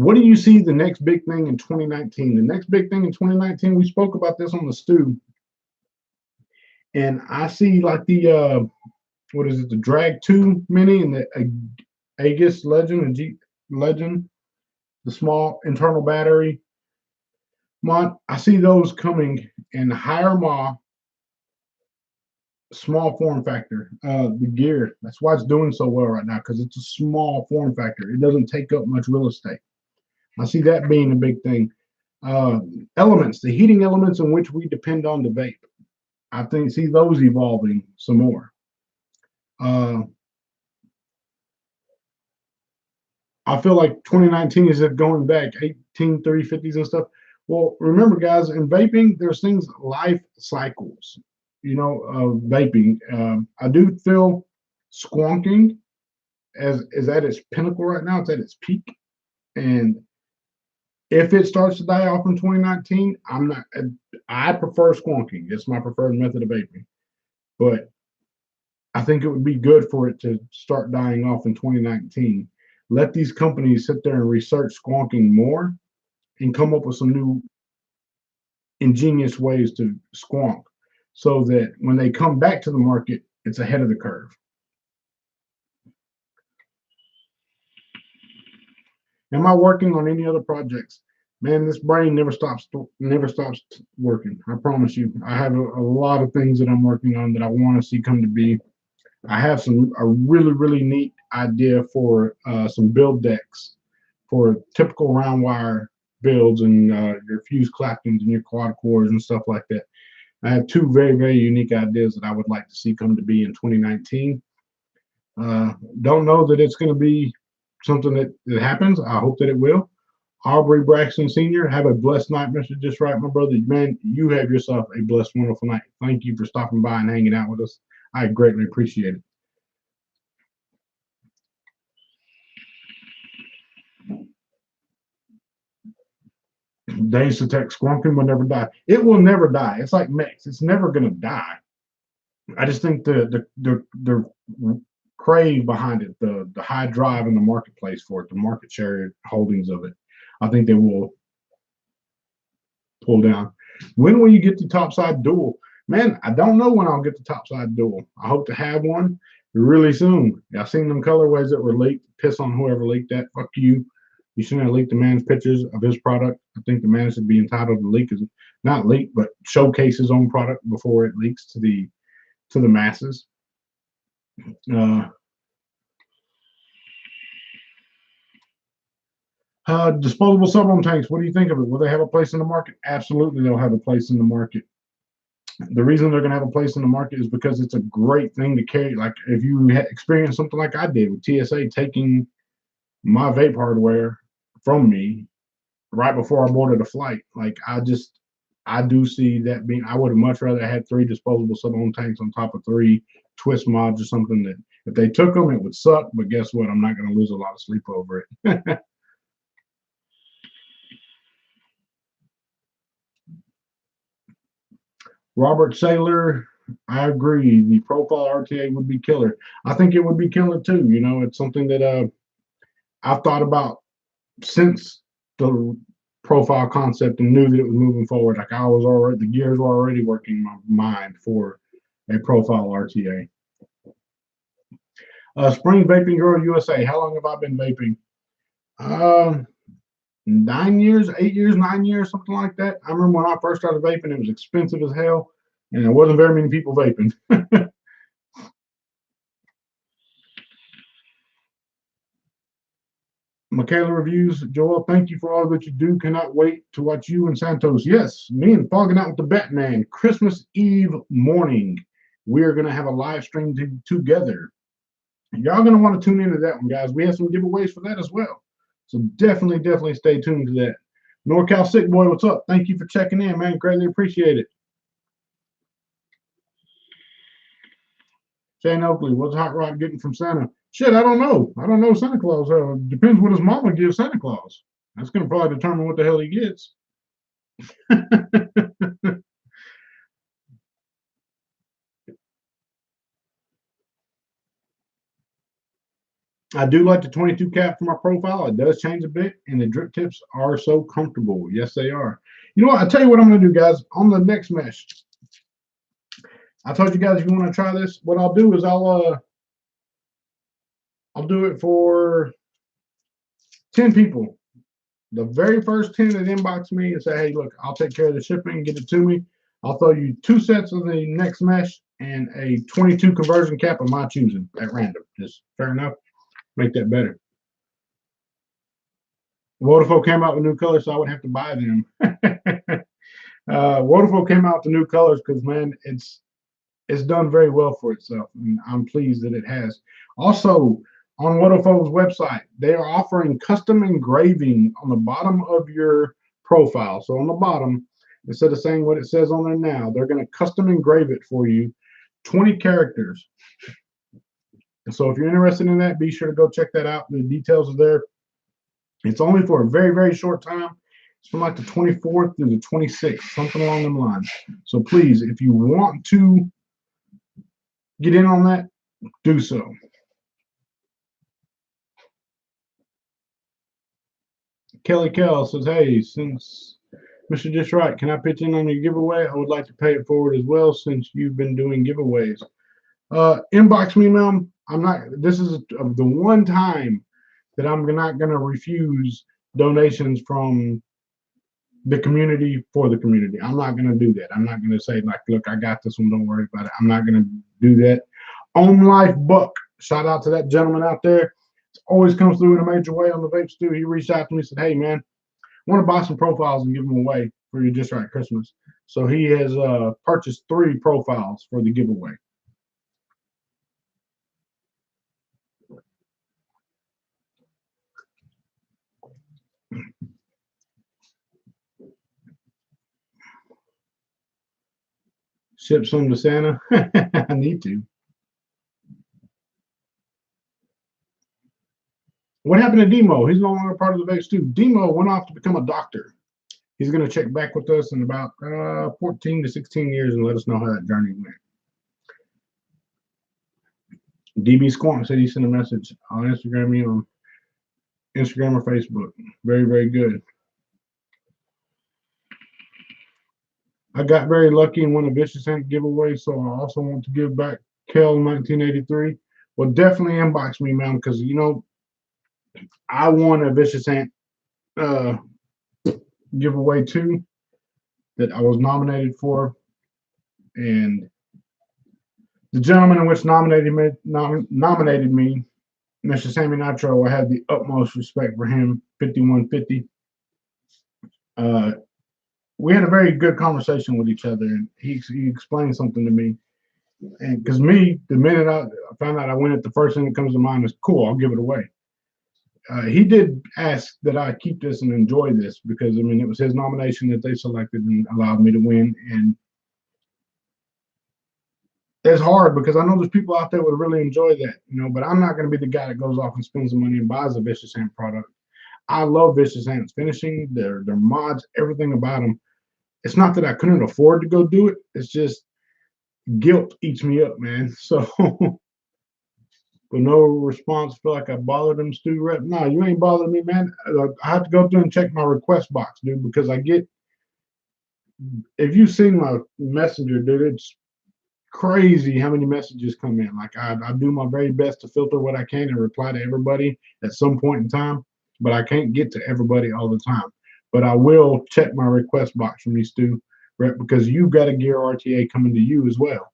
What do you see the next big thing in 2019? The next big thing in 2019, we spoke about this on the stew, and I see like the what is it, the Drag 2 Mini and the Aegis Legend and Jeep Legend, the small internal battery mod. I see those coming in higher mah, small form factor. The gear, that's why it's doing so well right now, because it's a small form factor. It doesn't take up much real estate. I see that being a big thing. Elements, the heating elements in which we depend on to vape. I see those evolving some more. I feel like 2019 is if going back 350s and stuff. Well, remember, guys, in vaping, there's things life cycles. Vaping. I do feel squonking is at its pinnacle right now. It's at its peak, and if it starts to die off in 2019, I'm not. I prefer squonking. It's my preferred method of vaping, but I think it would be good for it to start dying off in 2019. Let these companies sit there and research squonking more and come up with some new ingenious ways to squonk so that when they come back to the market, it's ahead of the curve. Am I working on any other projects? Man, this brain never stops working. I promise you. I have a lot of things that I'm working on that I want to see come to be. I have a really neat idea for some build decks for typical round wire builds and your fuse Claptons and your quad cores and stuff like that. I have two very unique ideas that I would like to see come to be in 2019. Don't know that it's going to be something that happens. I hope that it will. Aubrey Braxton Sr., have a blessed night, Mr. Just Right, my brother. Man, you have yourself a blessed, wonderful night. Thank you for stopping by and hanging out with us. I greatly appreciate it. Days to Tech squonking will never die. It will never die. It's like mix. It's never going to die. I just think the crave behind it, the high drive in the marketplace for it, the market share holdings of it, I think they will pull down. When will you get the topside dual? Man, I don't know when I'll get the topside dual. I hope to have one really soon. I've seen them colorways that were leaked. Piss on whoever leaked that. Fuck you. You shouldn't have leaked the man's pictures of his product. I think the man should be entitled to leak his, not leak, but showcase his own product before it leaks to the masses. Disposable sub-ohm tanks. What do you think of it? Will they have a place in the market? Absolutely, they'll have a place in the market. The reason they're going to have a place in the market is because it's a great thing to carry. Like if you experience something like I did with TSA taking my vape hardware from me right before I boarded a flight, like I do see that being. I would have much rather had 3 disposable sub-ohm tanks on top of 3 twist mods or something that if they took them, it would suck. But guess what? I'm not going to lose a lot of sleep over it. Robert Saylor, I agree. The profile RTA would be killer. I think it would be killer too. It's something that I've thought about since the profile concept and knew that it was moving forward. Like the gears were already working in my mind for a profile RTA. Spring Vaping Girl USA. How long have I been vaping? 9 years, 8 years, 9 years, something like that. I remember when I first started vaping, it was expensive as hell, and there wasn't very many people vaping. Michaela Reviews, Joel, thank you for all that you do. Cannot wait to watch you and Santos. Yes, me and Fogging Out with the Batman, Christmas Eve morning. We're going to have a live stream together. Y'all going to want to tune into that one, guys. We have some giveaways for that as well. So definitely stay tuned to that. NorCal Sick Boy, what's up? Thank you for checking in, man. Greatly appreciate it. Shane Oakley, what's Hot Rod getting from Santa? Shit, I don't know. I don't know Santa Claus. Depends what his mama gives Santa Claus. That's going to probably determine what the hell he gets. I do like the 22 cap for my profile. It does change a bit, and the drip tips are so comfortable. Yes, they are. You know what? I'll tell you what I'm going to do, guys. On the next mesh, I told you guys if you want to try this, what I'll do is I'll do it for 10 people. The very first 10 that inbox me and say, hey, look, I'll take care of the shipping and get it to me. I'll throw you 2 sets of the next mesh and a 22 conversion cap of my choosing at random. Just fair enough. Make that better. Vodafone came out with new colors, so I would have to buy them. Vodafone came out with new colors because, man, it's done very well for itself, and I'm pleased that it has. Also, on Waterfall's website, they are offering custom engraving on the bottom of your profile. So on the bottom, instead of saying what it says on there now, they're going to custom engrave it for you, 20 characters. And so if you're interested in that, be sure to go check that out. The details are there. It's only for a very, very short time. It's from like the 24th through the 26th, something along them lines. So please, if you want to get in on that, do so. Kelly Kell says, hey, since Mr.JustRight, can I pitch in on your giveaway? I would like to pay it forward as well since you've been doing giveaways. Inbox me, ma'am. This is the one time that I'm not going to refuse donations from the community for the community. I'm not going to do that. I'm not going to say, like, look, I got this one. Don't worry about it. I'm not going to do that. On Life Buck, shout out to that gentleman out there. Always comes through in a major way on the vape stew. He reached out to me and said, hey, man, I want to buy some profiles and give them away for your Just Right Christmas. So he has purchased 3 profiles for the giveaway. Ship some to Santa. I need to. What happened to Demo? He's no longer part of the vape stew. Demo went off to become a doctor. He's going to check back with us in about 14 to 16 years and let us know how that journey went. DB Squonk said he sent a message on Instagram, me on Instagram or Facebook. Very, very good. I got very lucky and won a Vicious Ant giveaway, so I also want to give back Kel 1983. Well, definitely inbox me, man, because, you know, I won a Vicious Ant giveaway too that I was nominated for, and the gentleman in which nominated me, Mr. Sammy Nitro, I had the utmost respect for him. 5150. We had a very good conversation with each other, and he explained something to me. And because me, the minute I found out I win it, the first thing that comes to mind is, cool, I'll give it away. He did ask that I keep this and enjoy this because, I mean, it was his nomination that they selected and allowed me to win. And it's hard because I know there's people out there would really enjoy that, you know, but I'm not going to be the guy that goes off and spends the money and buys a Vicious Ant product. I love Vicious Ant's finishing, their mods, everything about them. It's not that I couldn't afford to go do it. It's just guilt eats me up, man. So, but no response. Feel like I bothered them, Stu Rep. No, you ain't bothering me, man. I have to go through and check my request box, dude, because I get. If you've seen my messenger, dude, it's crazy how many messages come in. Like I do my very best to filter what I can and reply to everybody at some point in time, but I can't get to everybody all the time. But I will check my request box from you, Stu, right? Because you've got a Gear RTA coming to you as well.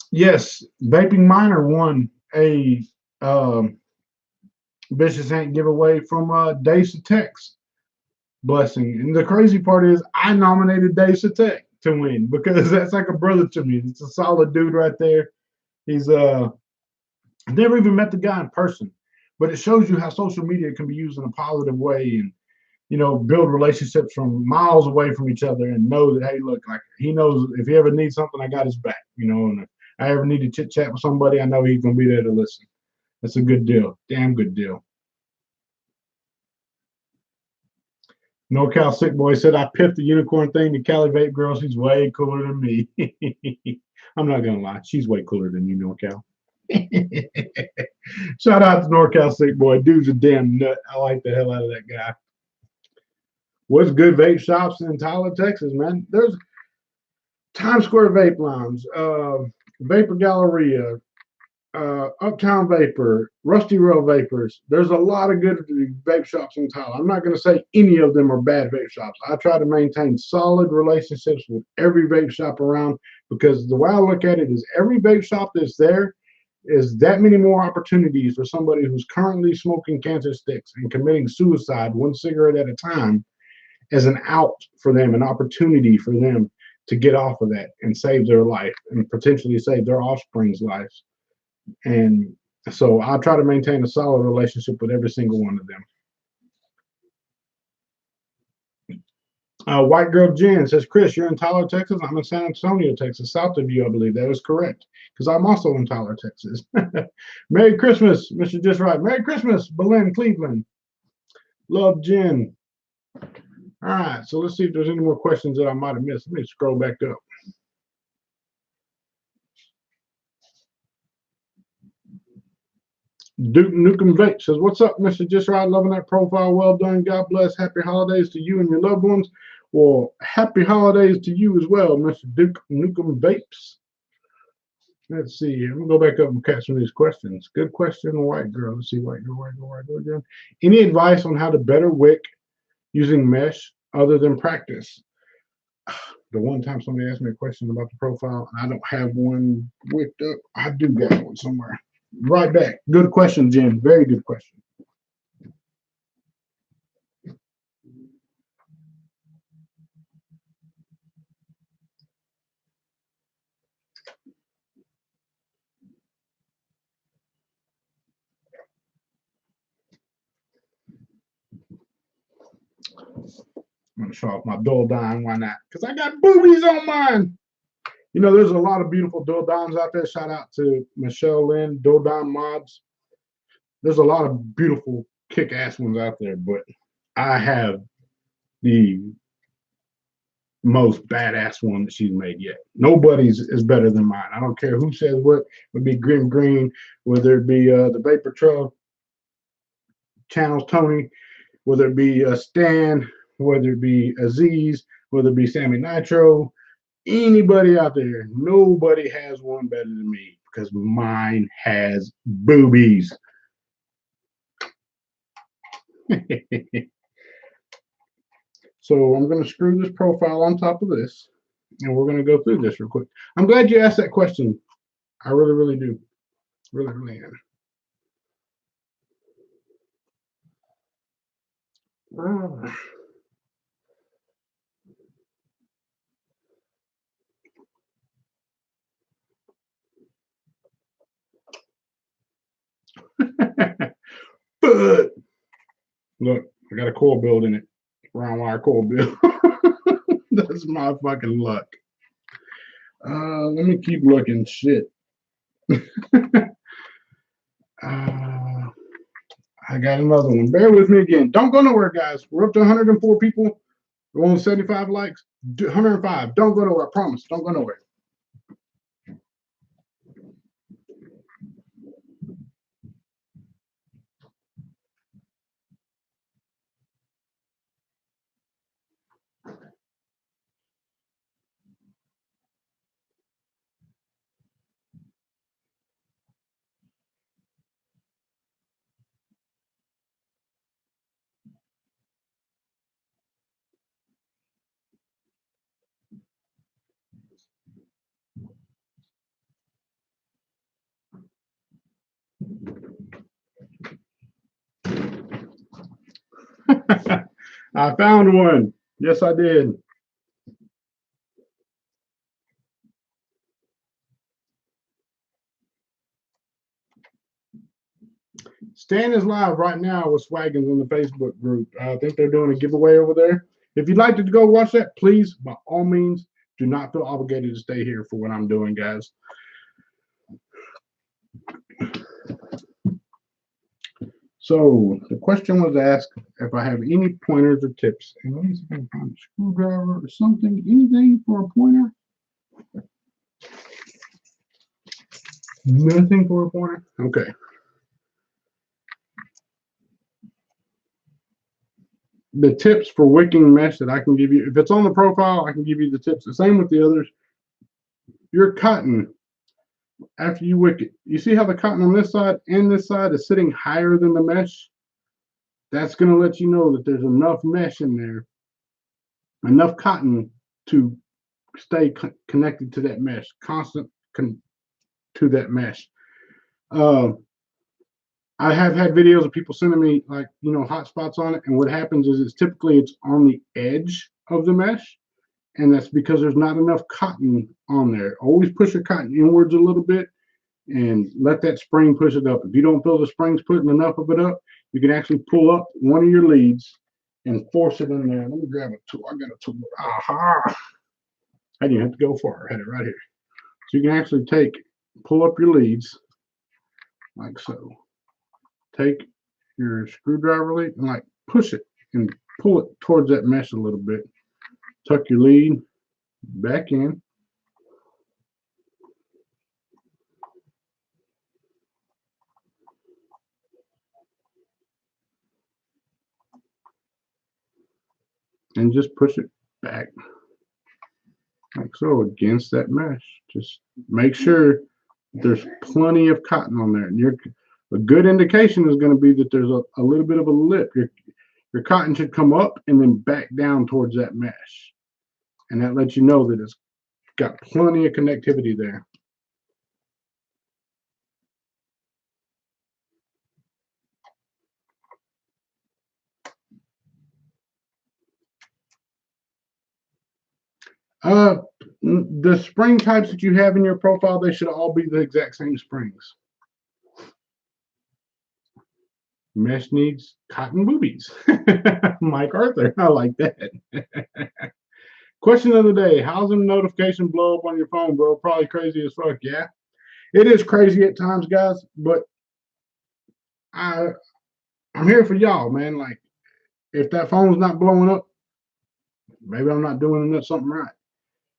Yes, Vaping Miner won a Vicious Ant giveaway from Dace of Tech's blessing. And the crazy part is I nominated Dace of Tech to win because that's like a brother to me. It's a solid dude right there. He's never even met the guy in person, but it shows you how social media can be used in a positive way and, you know, build relationships from miles away from each other and know that, hey, look, like he knows if he ever needs something, I got his back, you know, and if I ever need to chit chat with somebody, I know he's going to be there to listen. That's a good deal. Damn good deal. NorCal Sick Boy said, I piffed the unicorn thing to Cali Vape Girl. She's way cooler than me. I'm not going to lie. She's way cooler than you, NorCal. Shout out to NorCal Sick Boy. Dude's a damn nut. I like the hell out of that guy. What's good vape shops in Tyler, Texas, man? There's Times Square Vape Lounge, Vapor Galleria, Uptown Vapor, Rusty Rail Vapors. There's a lot of good vape shops in Tyler. I'm not going to say any of them are bad vape shops. I try to maintain solid relationships with every vape shop around, because the way I look at it is every vape shop that's there is that many more opportunities for somebody who's currently smoking cancer sticks and committing suicide one cigarette at a time as an out for them, an opportunity for them to get off of that and save their life and potentially save their offspring's lives. And so I try to maintain a solid relationship with every single one of them. White Girl Jen says, Chris, you're in Tyler, Texas. I'm in San Antonio, Texas, south of you, I believe. That is correct, because I'm also in Tyler, Texas. Merry Christmas, Mr. Just Right. Merry Christmas, Berlin, Cleveland. Love, Jen. All right, so let's see if there's any more questions that I might have missed. Let me scroll back up. Duke Nukem Vape says, what's up, Mr. Just Right? Loving that profile. Well done. God bless. Happy holidays to you and your loved ones. Well, happy holidays to you as well, Mr. Duke Nukem Vapes. Let's see. I'm going to go back up and catch some of these questions. Good question, White Girl. Let's see, White Girl again. Any advice on how to better wick using mesh other than practice? The one time somebody asked me a question about the profile, and I don't have one wicked up. I do got one somewhere. Right back. Good question, Jen. Very good question. I'm going to show off my dual dime. Why not? Because I got boobies on mine. You know, there's a lot of beautiful dual dimes out there. Shout out to Michelle Lynn, dual dime mods. There's a lot of beautiful kick-ass ones out there, but I have the most badass one that she's made yet. Nobody's is better than mine. I don't care who says what. It would be Grim Green, whether it be the Vapor Trail, Channels Tony, whether it be Stan, whether it be Aziz, whether it be Sammy Nitro, anybody out there, nobody has one better than me, because mine has boobies. So I'm going to screw this profile on top of this, and we're going to go through this real quick. I'm glad you asked that question. I really, really do. Really, really am. But look, I got a coil build in it. Round wire coil build. That's my fucking luck. Let me keep looking. Shit. I got another one. Bear with me again. Don't go nowhere, guys. We're up to 104 people. We're only 75 likes. 105. Don't go nowhere. I promise. Don't go nowhere. I found one. Yes, I did. Stan is live right now with Swaggins in the Facebook group. I think they're doing a giveaway over there. If you'd like to go watch that, please, by all means, do not feel obligated to stay here for what I'm doing, guys. So the question was asked if I have any pointers or tips. And let me see if I can find a screwdriver or something, anything for a pointer. Nothing for a pointer. Okay. The tips for wicking mesh that I can give you, if it's on the profile, I can give you the tips. The same with the others. Your cotton, after you wick it, you see how the cotton on this side and this side is sitting higher than the mesh? That's going to let you know that there's enough mesh in there, enough cotton to stay connected to that mesh, constant to that mesh. I have had videos of people sending me, like, hot spots on it, and what happens is it's on the edge of the mesh, and that's because there's not enough cotton on there. Always push your cotton inwards a little bit and let that spring push it up. If you don't feel the spring's putting enough of it up, you can actually pull up one of your leads and force it in there. Let me grab a tool. I got a tool. Aha! I didn't have to go far. I had it right here. So you can actually pull up your leads like so. Take your screwdriver lead and like push it and pull it towards that mesh a little bit. Tuck your lead back in. And just push it back like so against that mesh. Just make sure there's plenty of cotton on there. And a good indication is going to be that there's a little bit of a lip. Your cotton should come up and then back down towards that mesh. And that lets you know that it's got plenty of connectivity there. The spring types that you have in your profile, they should all be the exact same springs. Mesh needs cotton boobies. Mike Arthur, I like that. Question of the day: how's a notification blow up on your phone, bro? Probably crazy as fuck. Yeah, it is crazy at times, guys. But I'm here for y'all, man. Like, if that phone's not blowing up, maybe I'm not doing something right.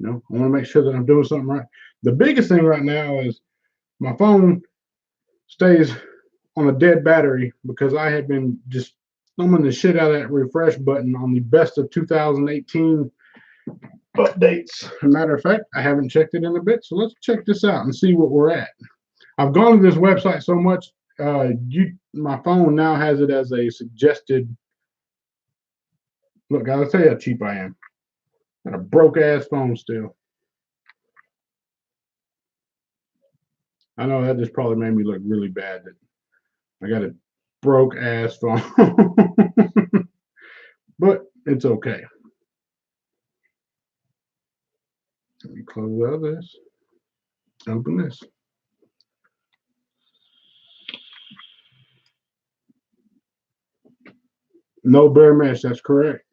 I want to make sure that I'm doing something right. The biggest thing right now is my phone stays on a dead battery because I had been just thumbing the shit out of that refresh button on the best of 2018 updates. As a matter of fact, I haven't checked it in a bit, so let's check this out and see what we're at. I've gone to this website so much, my phone now has it as a suggested. Look, guys, I'll tell you how cheap I am. Got a broke-ass phone still. I know that just probably made me look really bad that I got a broke-ass phone. But it's okay. Let me close out this. Open this. No bare mesh, that's correct.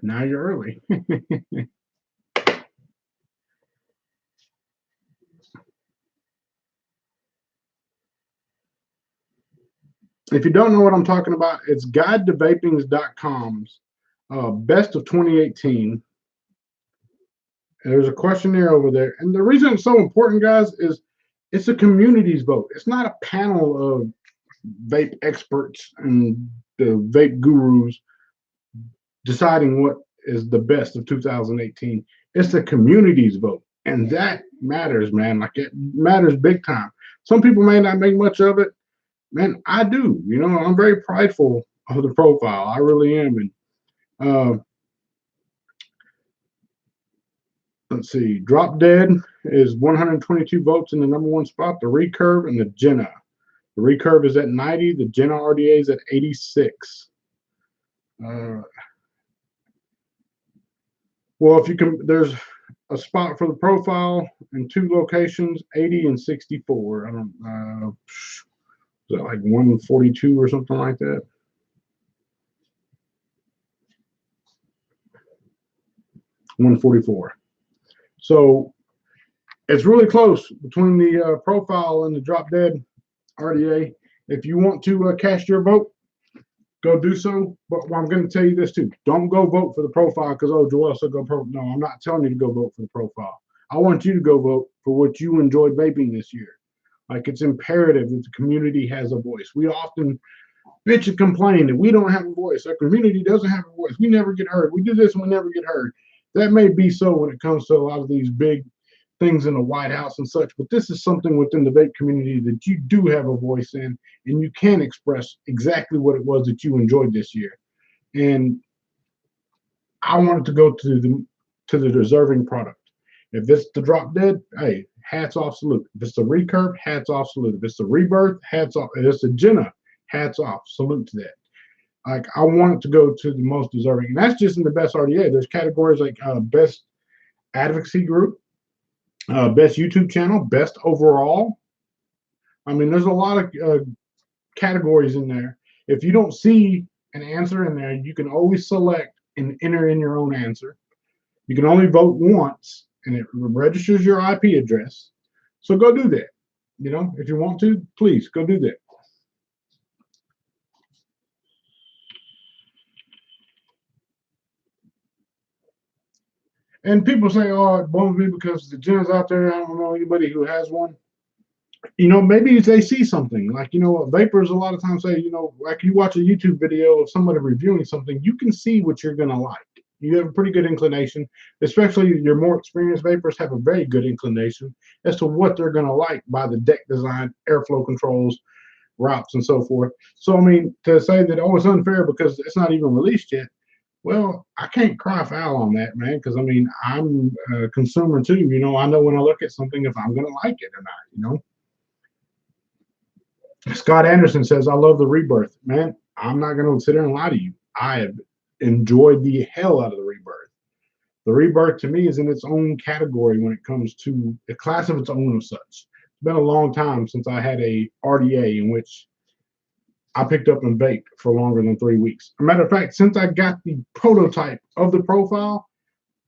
Now you're early. If you don't know what I'm talking about, it's guidetovapings.com's best of 2018. There's a questionnaire over there. And the reason it's so important, guys, is it's a community's vote. It's not a panel of vape experts and the vape gurus deciding what is the best of 2018. It's the community's vote. And that matters, man. Like, it matters big time. Some people may not make much of it. Man, I do. I'm very prideful of the profile. I really am. And let's see. Drop Dead is 122 votes in the #1 spot. The Recurve and the Jenna. The Recurve is at 90. The Jenna RDA is at 86. Well, if you can, there's a spot for the profile in 2 locations, 80 and 64. I don't. Is that like 142 or something like that? $144. So it's really close between the profile and the Drop Dead RDA. If you want to cast your vote, go do so. But I'm going to tell you this too. Don't go vote for the profile because, oh, Joel said go vote. No, I'm not telling you to go vote for the profile. I want you to go vote for what you enjoyed vaping this year. Like, it's imperative that the community has a voice. We often bitch and complain that we don't have a voice. Our community doesn't have a voice. We never get heard. We do this and we never get heard. That may be so when it comes to a lot of these big things in the White House and such, but this is something within the vape community that you do have a voice in, and you can express exactly what it was that you enjoyed this year. And I wanted to go to the deserving product. If it's the drop dead, hey, hats off, salute. If it's the recurve, hats off, salute. If it's the rebirth, hats off. If it's the Jenna, hats off, salute to that. Like, I want it to go to the most deserving, and that's just in the best RDA. There's categories like best advocacy group, best YouTube channel, best overall. I mean, there's a lot of categories in there. If you don't see an answer in there, you can always select and enter in your own answer. You can only vote once, and it registers your IP address. So go do that. You know, if you want to, please go do that. And people say, oh, it bums me because the gyms out there, I don't know anybody who has one. You know, maybe they see something. Like, you know, vapors a lot of times say, you know, like you watch a YouTube video of somebody reviewing something, you can see what you're going to like. You have a pretty good inclination, especially your more experienced vapors have a very good inclination as to what they're going to like by the deck design, airflow controls, routes, and so forth. So, I mean, to say that, oh, it's unfair because it's not even released yet, well, I can't cry foul on that, man, because, I mean, I'm a consumer too. You know, I know when I look at something if I'm going to like it or not, you know. Scott Anderson says, I love the rebirth. Man, I'm not going to sit there and lie to you. I have enjoyed the hell out of the rebirth. The rebirth to me is in its own category when it comes to a class of its own of such. It's been a long time since I had a RDA in which I picked up and vaped for longer than 3 weeks. As a matter of fact, since I got the prototype of the profile,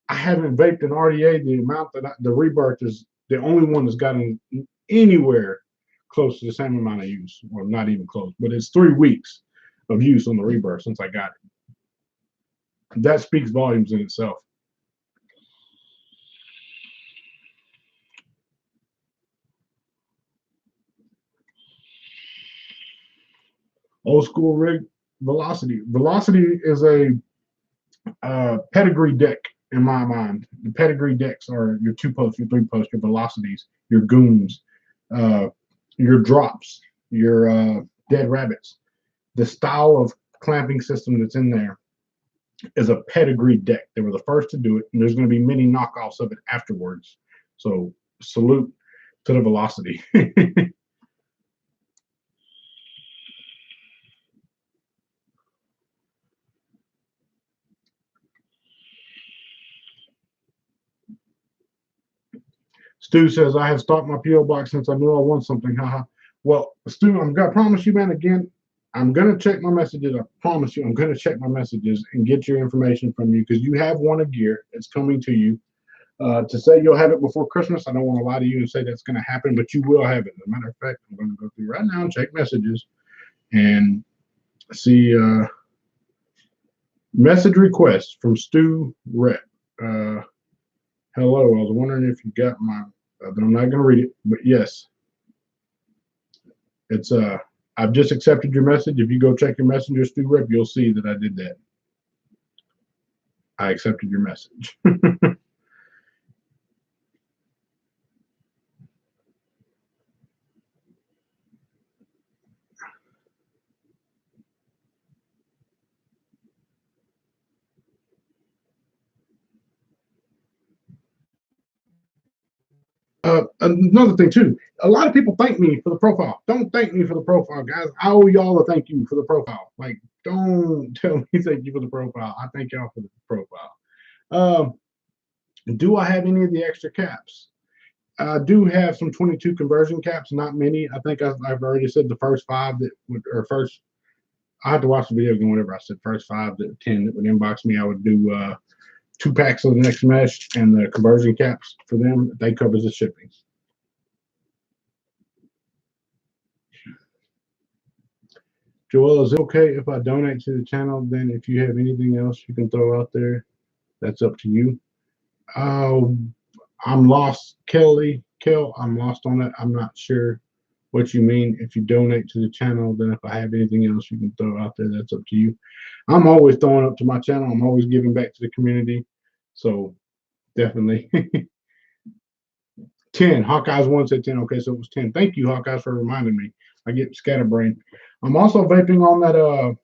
I haven't vaped an RDA the amount that the rebirth is the only one that's gotten anywhere close to the same amount of use, or not even close, but it's 3 weeks of use on the rebirth since I got it. That speaks volumes in itself. Old school rig velocity. Velocity is a pedigree deck in my mind. The pedigree decks are your 2-post, your 3-post, your velocities, your goons, your drops, your dead rabbits. The style of clamping system that's in there is a pedigree deck. They were the first to do it, and there's going to be many knockoffs of it afterwards. So salute to the velocity. Stu says, I have stocked my P.O. box since I knew I won something. Haha. Well, Stu, I'm going to promise you, man, again, I'm going to check my messages. I promise you, I'm going to check my messages and get your information from you because you have won a gear. It's coming to you. To say you'll have it before Christmas, I don't want to lie to you and say that's going to happen, but you will have it. As a matter of fact, I'm going to go through right now and check messages and see message request from Stu Rep. Hello, I was wondering if you got my, but I'm not going to read it, but yes. It's I've just accepted your message. If you go check your messenger, Stu Rep, you'll see that I did that. I accepted your message. Another thing too, a lot of people thank me for the profile. Don't thank me for the profile, guys. I owe y'all a thank you for the profile. Like, don't tell me thank you for the profile. I thank y'all for the profile. Do I have any of the extra caps? I do have some 22 conversion caps, not many. I think I've already said the first 5 that would, or first, I have to watch the video again, whatever I said, first 5 that 10 that would inbox me, I would do 2 packs of the next mesh and the conversion caps for them. They covers the shipping. Joel, is it okay if I donate to the channel? Then if you have anything else you can throw out there, that's up to you. Uh, I'm lost, Kelly. Kel, I'm lost on that. I'm not sure what you mean. If you donate to the channel, then if I have anything else you can throw out there, that's up to you. I'm always throwing up to my channel. I'm always giving back to the community. So definitely. 10. Hawkeyes 1 said 10. Okay, so it was 10. Thank you, Hawkeyes, for reminding me. I get scatterbrained. I'm also vaping on that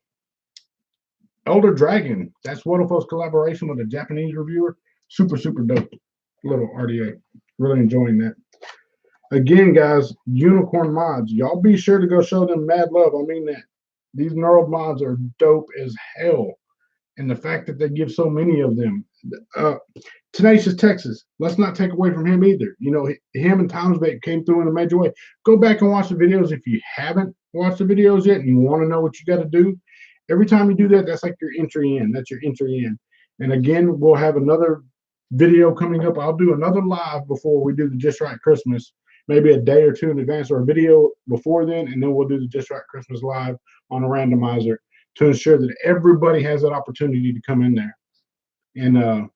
Elder Dragon. That's Waterfall's collaboration with a Japanese reviewer. Super, super dope. Little RDA. Really enjoying that. Again, guys, Unicorn Mods. Y'all be sure to go show them mad love. I mean that. These knurled mods are dope as hell. And the fact that they give so many of them. Tenacious Texas. Let's not take away from him either. You know, him and Tom's Bait came through in a major way. Go back and watch the videos if you haven't watched the videos yet and you want to know what you got to do. Every time you do that, that's like your entry in. That's your entry in. And again, we'll have another video coming up. I'll do another live before we do the Just Right Christmas, maybe a day or two in advance, or a video before then, and then we'll do the Just Right Christmas live on a randomizer to ensure that everybody has that opportunity to come in there and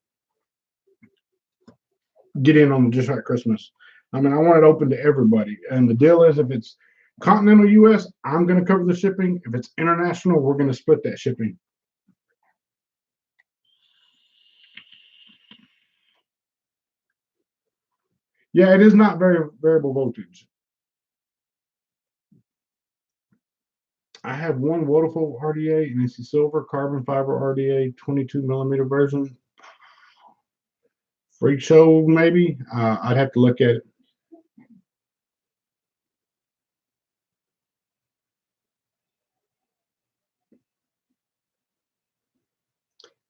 get in on the Just Right Christmas. I mean, I want it open to everybody. And the deal is, if it's continental US, I'm going to cover the shipping. If it's international, we're going to split that shipping. Yeah, it is not very variable voltage. I have one Vodafone RDA, and it's the silver carbon fiber RDA 22 millimeter version. Freak show, maybe. I'd have to look at it.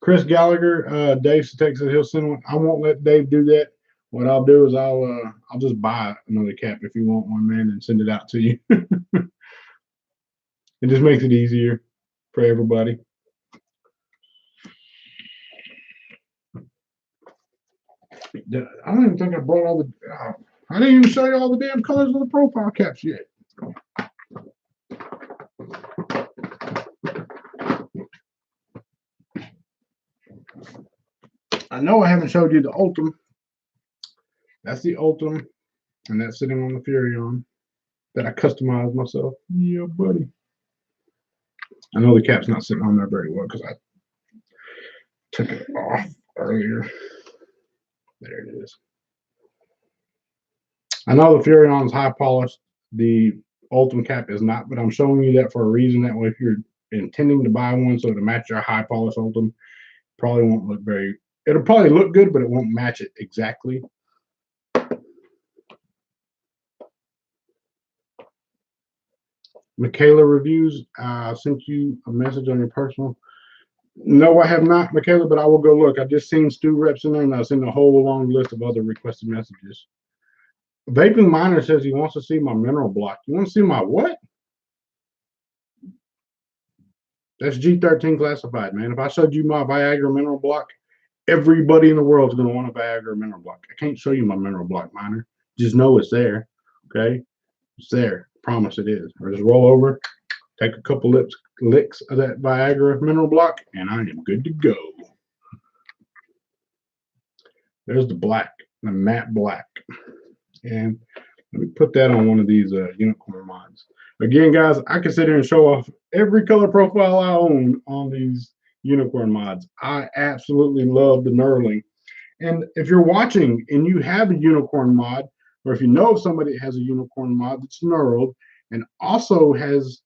Chris Gallagher, Dave Texas, he'll send one. I won't let Dave do that. What I'll do is I'll just buy another cap if you want one, man, and send it out to you. It just makes it easier for everybody. I don't even think I brought all the. I didn't even show you all the damn colors of the profile caps yet. I know I haven't showed you the Ultim. That's the Ultim, and that's sitting on the Furion that I customized myself. Yeah, buddy. I know the cap's not sitting on there very well because I took it off earlier. There it is. I know the Furion's high polished. The Ultim cap is not, but I'm showing you that for a reason. That way, if you're intending to buy one so to match your high polished Ultim, probably won't look very. It'll probably look good, but it won't match it exactly. Michaela Reviews, I sent you a message on your personal. No, I have not, Michaela, but I will go look. I just seen Stu Reps in there, and I seen a whole long list of other requested messages. Vaping Miner says he wants to see my mineral block. You want to see my what? That's G13 classified, man. If I showed you my Viagra mineral block, everybody in the world is going to want a Viagra mineral block. I can't show you my mineral block, Miner. Just know it's there, okay? It's there. Promise it is. Or just roll over, take a couple licks of that Viagra mineral block, and I am good to go. There's the black, the matte black. And let me put that on one of these unicorn mods. Again, guys, I can sit here and show off every color profile I own on these unicorn mods. I absolutely love the knurling. And if you're watching and you have a unicorn mod, or if you know of somebody that has a unicorn mod that's knurled and also has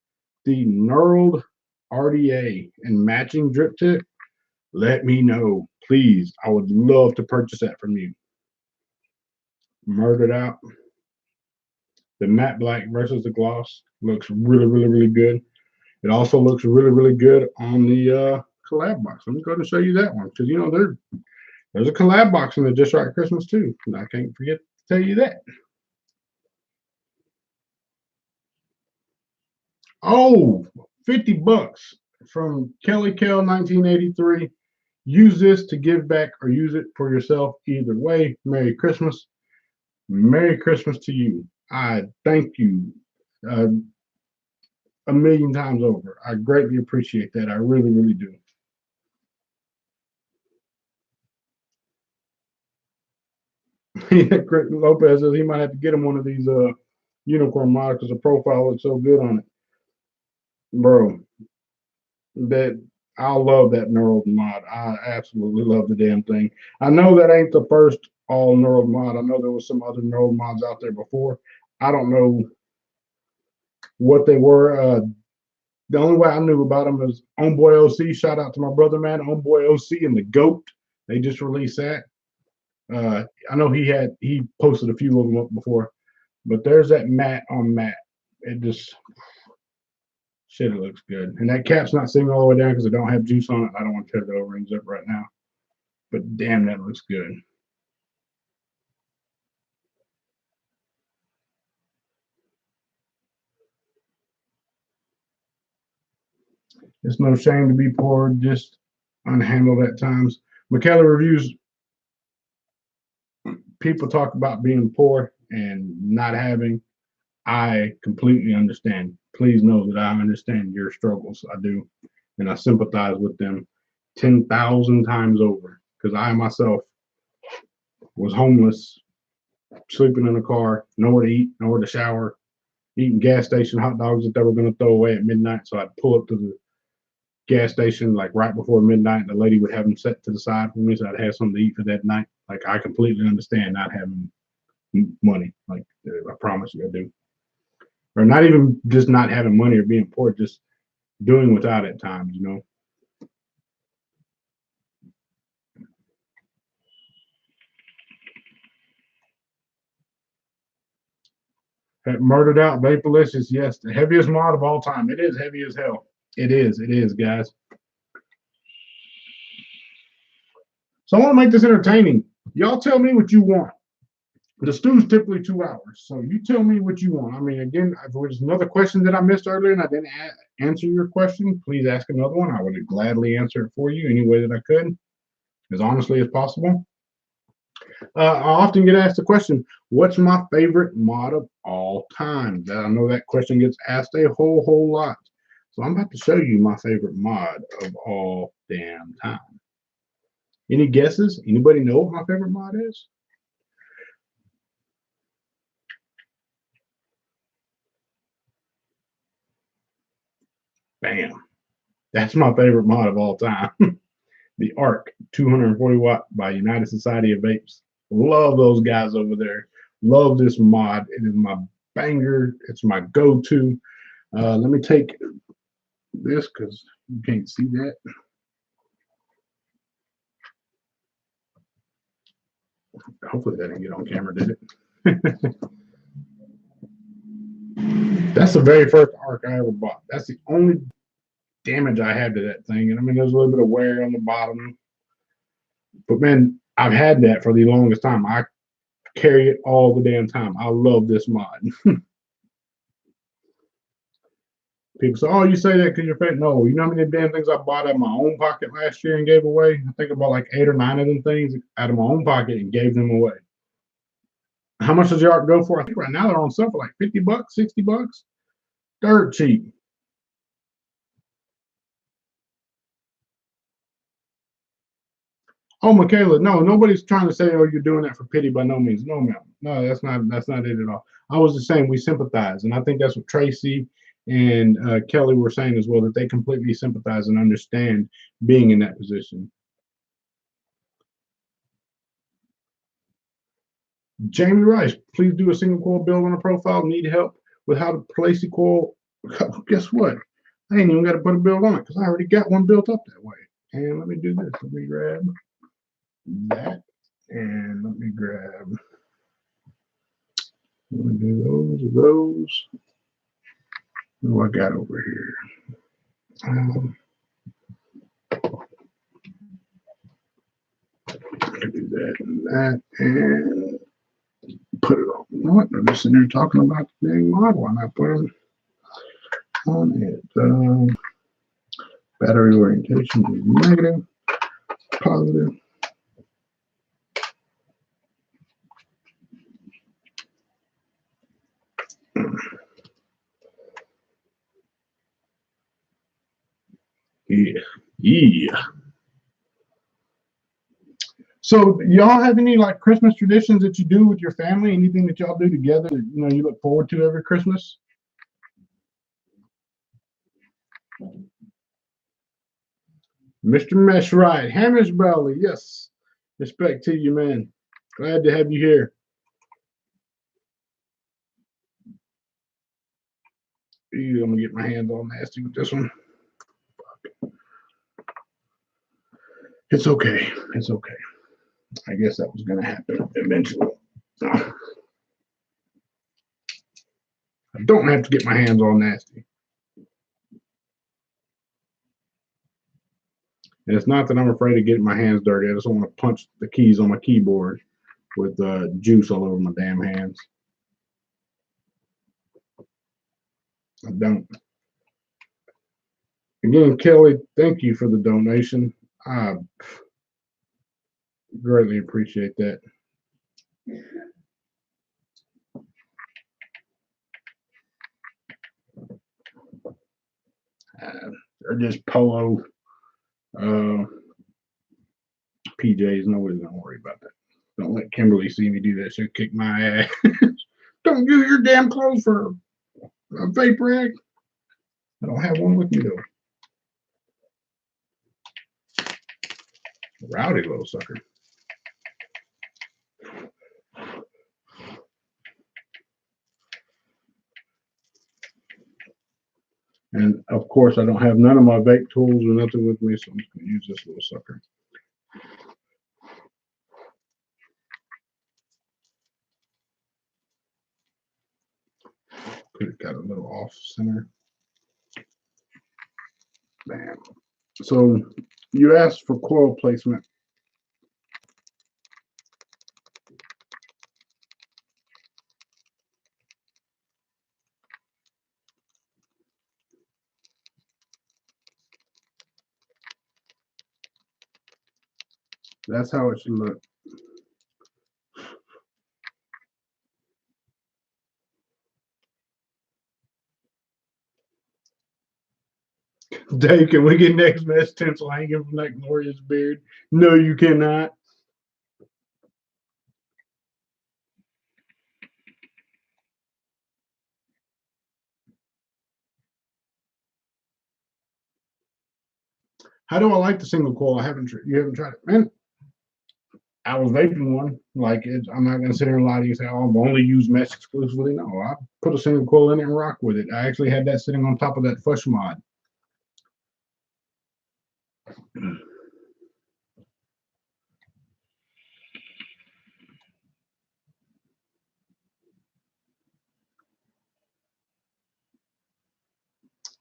the knurled RDA and matching drip tip, let me know, please. I would love to purchase that from you. Murdered out. The matte black versus the gloss looks really, really, really good. It also looks really, really good on the collab box. Let me go ahead and show you that one because, you know, there's a collab box in the Just Right Christmas too. And I can't forget to tell you that. Oh, 50 bucks from Kelly Kell 1983. Use this to give back or use it for yourself. Either way, Merry Christmas. Merry Christmas to you. I thank you. a million times over. I greatly appreciate that. I really, really do. Craig Lopez says he might have to get him one of these unicorn mods because the profile looks so good on it. Bro, that I love that neural mod. I absolutely love the damn thing. I know that ain't the first all neural mod. I know there was some other neural mods out there before. I don't know what they were. The only way I knew about them is Homeboy OC. Shout out to my brother, man. Homeboy OC and the GOAT. They just released that. I know he posted a few of them up before, but there's that matte on matte. It just shit. It looks good, and that cap's not sitting all the way down because I don't have juice on it. I don't want to tear the O-rings up right now, but damn, that looks good. It's no shame to be poor, just unhandled at times. McKellar reviews. People talk about being poor and not having. I completely understand. Please know that I understand your struggles. I do. And I sympathize with them 10,000 times over because I myself was homeless, sleeping in a car, nowhere to eat, nowhere to shower, eating gas station hot dogs that they were going to throw away at midnight. So I'd pull up to the gas station like right before midnight. And the lady would have them set to the side for me so I'd have something to eat for that night. Like, I completely understand not having money. Like, I promise you I do. Or not even just not having money or being poor, just doing without at times, you know. Murdered Out Vaporlicious, yes, the heaviest mod of all time. It is heavy as hell. It is, guys. So I want to make this entertaining. Y'all tell me what you want. The stew's typically 2 hours, so you tell me what you want. I mean, again, if there was another question that I missed earlier and I didn't answer your question, please ask another one. I would gladly answer it for you any way that I could, as honestly as possible. I often get asked the question, what's my favorite mod of all time? I know that question gets asked a whole lot. So I'm about to show you my favorite mod of all damn time. Any guesses? Anybody know what my favorite mod is? Bam. That's my favorite mod of all time. The ARC 240 watt by United Society of Vapes. Love those guys over there. Love this mod. It is my banger. It's my go-to. Let me take this because you can't see that. Hopefully that didn't get on camera, did it? That's the very first ARC I ever bought. That's the only damage I had to that thing. And I mean, there's a little bit of wear on the bottom. But man, I've had that for the longest time. I carry it all the damn time. I love this mod. People say, "Oh, you say that because you're fat." No, you know how many damn things I bought out of my own pocket last year and gave away? I think I bought like 8 or 9 of them things out of my own pocket and gave them away. How much does your art go for? I think right now they're on sale for like $50, $60. Dirt cheap. Oh, Michaela, no, nobody's trying to say, "Oh, you're doing that for pity." By no means, no, ma'am, no, that's not it at all. I was just saying we sympathize, and I think that's what Tracy and Kelly were saying as well, that they completely sympathize and understand being in that position. Jamie Rice, please do a single coil build on a profile. Need help with how to place a coil? Guess what? I ain't even got to put a build on it because I already got one built up that way. And let me do this. Let me grab that, and let me do those. What do I got over here? I can do that and that, and put it on. You know what? I'm just sitting there talking about the dang model. Why not put them on it? Battery orientation is negative, positive. Yeah. Yeah. So y'all have any like Christmas traditions that you do with your family? Anything that y'all do together that you look forward to every Christmas? Mr. Meshright, Hamish Bradley, yes. Respect to you, man. Glad to have you here. Ew, I'm gonna get my hands all nasty with this one. It's okay. It's okay. I guess that was gonna happen eventually. I don't have to get my hands all nasty. And it's not that I'm afraid of getting my hands dirty. I just don't want to punch the keys on my keyboard with juice all over my damn hands. I don't. Again, Kelly, thank you for the donation. I greatly appreciate that. They're just polo PJs. Nobody's gonna worry about that. Don't let Kimberly see me do that. She'll kick my ass. Don't use your damn clothes for a vape rag. I don't have one with me though. Rowdy little sucker. And of course, I don't have none of my vape tools or nothing with me, so I'm just gonna use this little sucker. Could have got a little off center. Bam. So you asked for coil placement. That's how it should look. Dave, can we get next best stencil hanging from that glorious beard? No, you cannot. How do I like the single coil? You haven't tried it, man. I was vaping one. I'm not gonna sit here and lie to you and say, "Oh, I've only used mesh exclusively." No, I put a single coil in it and rock with it. I actually had that sitting on top of that Fush mod.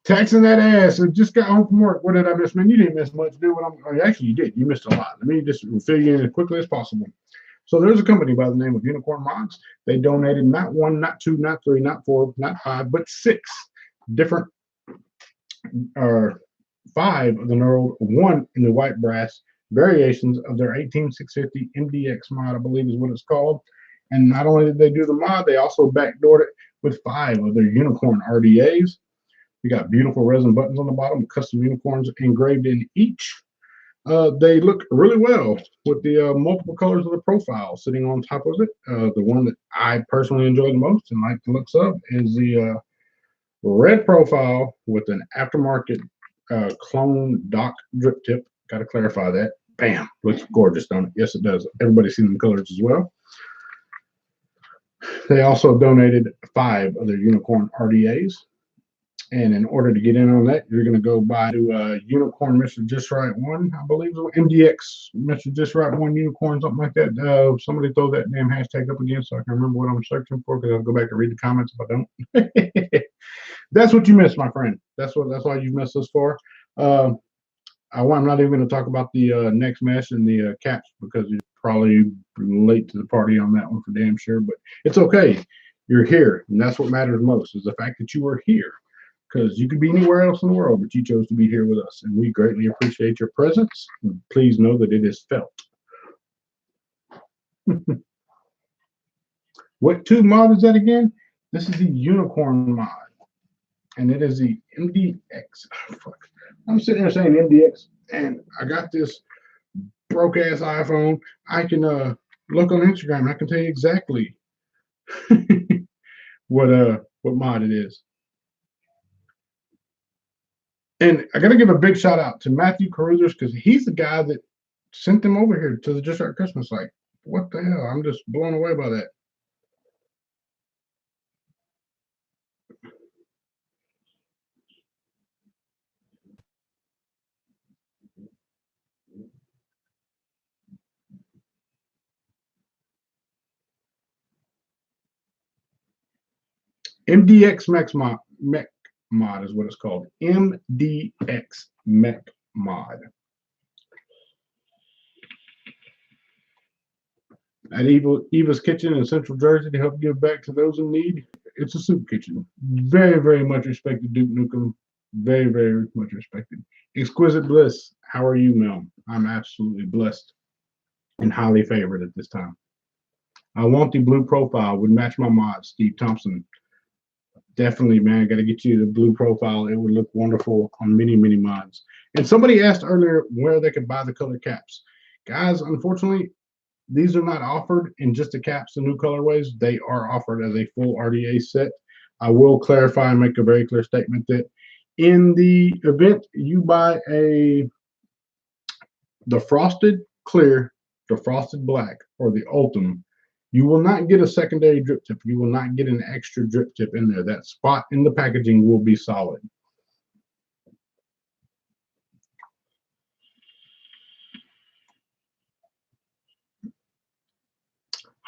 Taxing that ass. I just got home from work. What did I miss, man? You didn't miss much, dude. Actually, you did. You missed a lot. Let me just fill you in as quickly as possible. So there's a company by the name of Unicorn Mods. They donated not one, not two, not three, not four, not five, but six different, or five of the neural, one in the white brass variations of their 18650 MDX mod, I believe is what it's called. And not only did they do the mod, they also backdoored it with five of their Unicorn RDAs. You got beautiful resin buttons on the bottom with custom unicorns engraved in each. They look really well with the multiple colors of the profile sitting on top of it. The one that I personally enjoy the most and like the looks of is the red profile with an aftermarket clone dock drip tip. Got to clarify that. Bam, looks gorgeous, don't it? Yes, it does. Everybody's seen the colors as well. They also donated five of their unicorn RDAs. And in order to get in on that, you're going to go buy to Unicorn Mr.JustRight 1, I believe, MDX Mr.JustRight 1 Unicorn, something like that. Somebody throw that damn hashtag up again so I can remember what I'm searching for, because I'll go back and read the comments if I don't. That's what you missed, my friend. That's why you missed us for. I'm not even going to talk about the next mesh and the caps, because you're probably late to the party on that one for damn sure. But it's okay. You're here, and that's what matters most, is the fact that you are here. Because you could be anywhere else in the world, but you chose to be here with us, and we greatly appreciate your presence. And please know that it is felt. What tube mod is that again? This is the Unicorn mod, and it is the MDX. Oh, fuck. I'm sitting there saying MDX, and I got this broke ass iPhone. I can look on Instagram and I can tell you exactly what mod it is. And I gotta give a big shout out to Matthew Carruthers because he's the guy that sent them over here to the Just Right Christmas. Like, what the hell? I'm just blown away by that. MDX Mech Mod is what it's called. MDX Mech Mod. At Eva's Kitchen in Central Jersey to help give back to those in need. It's a soup kitchen. Very, very much respected, Duke Nukem. Very, very much respected. Exquisite Bliss. How are you, Mel? I'm absolutely blessed and highly favored at this time. I want the blue profile. Would match my mod, Steve Thompson. Definitely, man. Got to get you the blue profile. It would look wonderful on many, many mods. And somebody asked earlier where they could buy the color caps. Guys, unfortunately, these are not offered in just the caps, the new colorways. They are offered as a full RDA set. I will clarify and make a very clear statement that in the event you buy the frosted clear, the frosted black, or the ultim, you will not get a secondary drip tip. You will not get an extra drip tip in there. That spot in the packaging will be solid.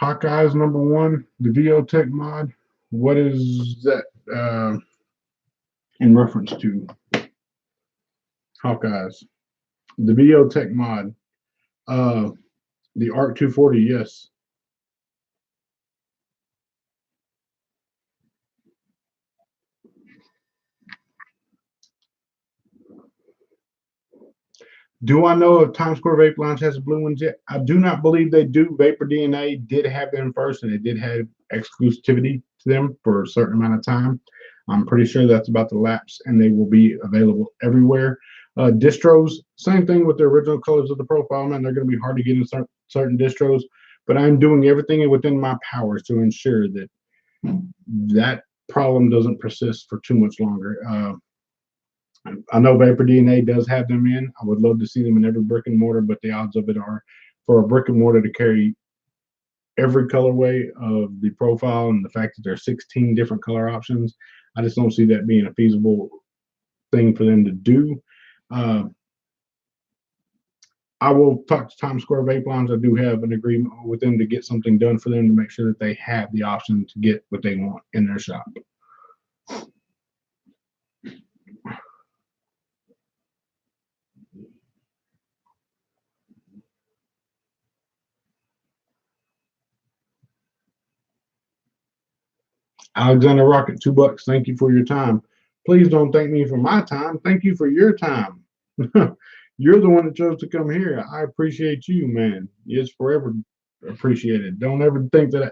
Hawkeye's #1, the VOTech mod. What is that in reference to? Hawkeyes. The VOTech mod. The ARC 240, yes. Do I know if Times Square Vape Lounge has blue ones yet? I do not believe they do. Vapor DNA did have them first, and it did have exclusivity to them for a certain amount of time. I'm pretty sure that's about to lapse, and they will be available everywhere. Distros, same thing with the original colors of the profile, man. They're going to be hard to get in certain distros, but I'm doing everything within my powers to ensure that that problem doesn't persist for too much longer. I know Vapor DNA does have them in. I would love to see them in every brick and mortar, but the odds of it are for a brick and mortar to carry every colorway of the profile and the fact that there's 16 different color options, I just don't see that being a feasible thing for them to do. I will talk to Times Square Vape Lounge. I do have an agreement with them to get something done for them to make sure that they have the option to get what they want in their shop. Alexander Rocket, $2. Thank you for your time. Please don't thank me for my time. Thank you for your time. You're the one that chose to come here. I appreciate you, man. It's forever appreciated. Don't ever think that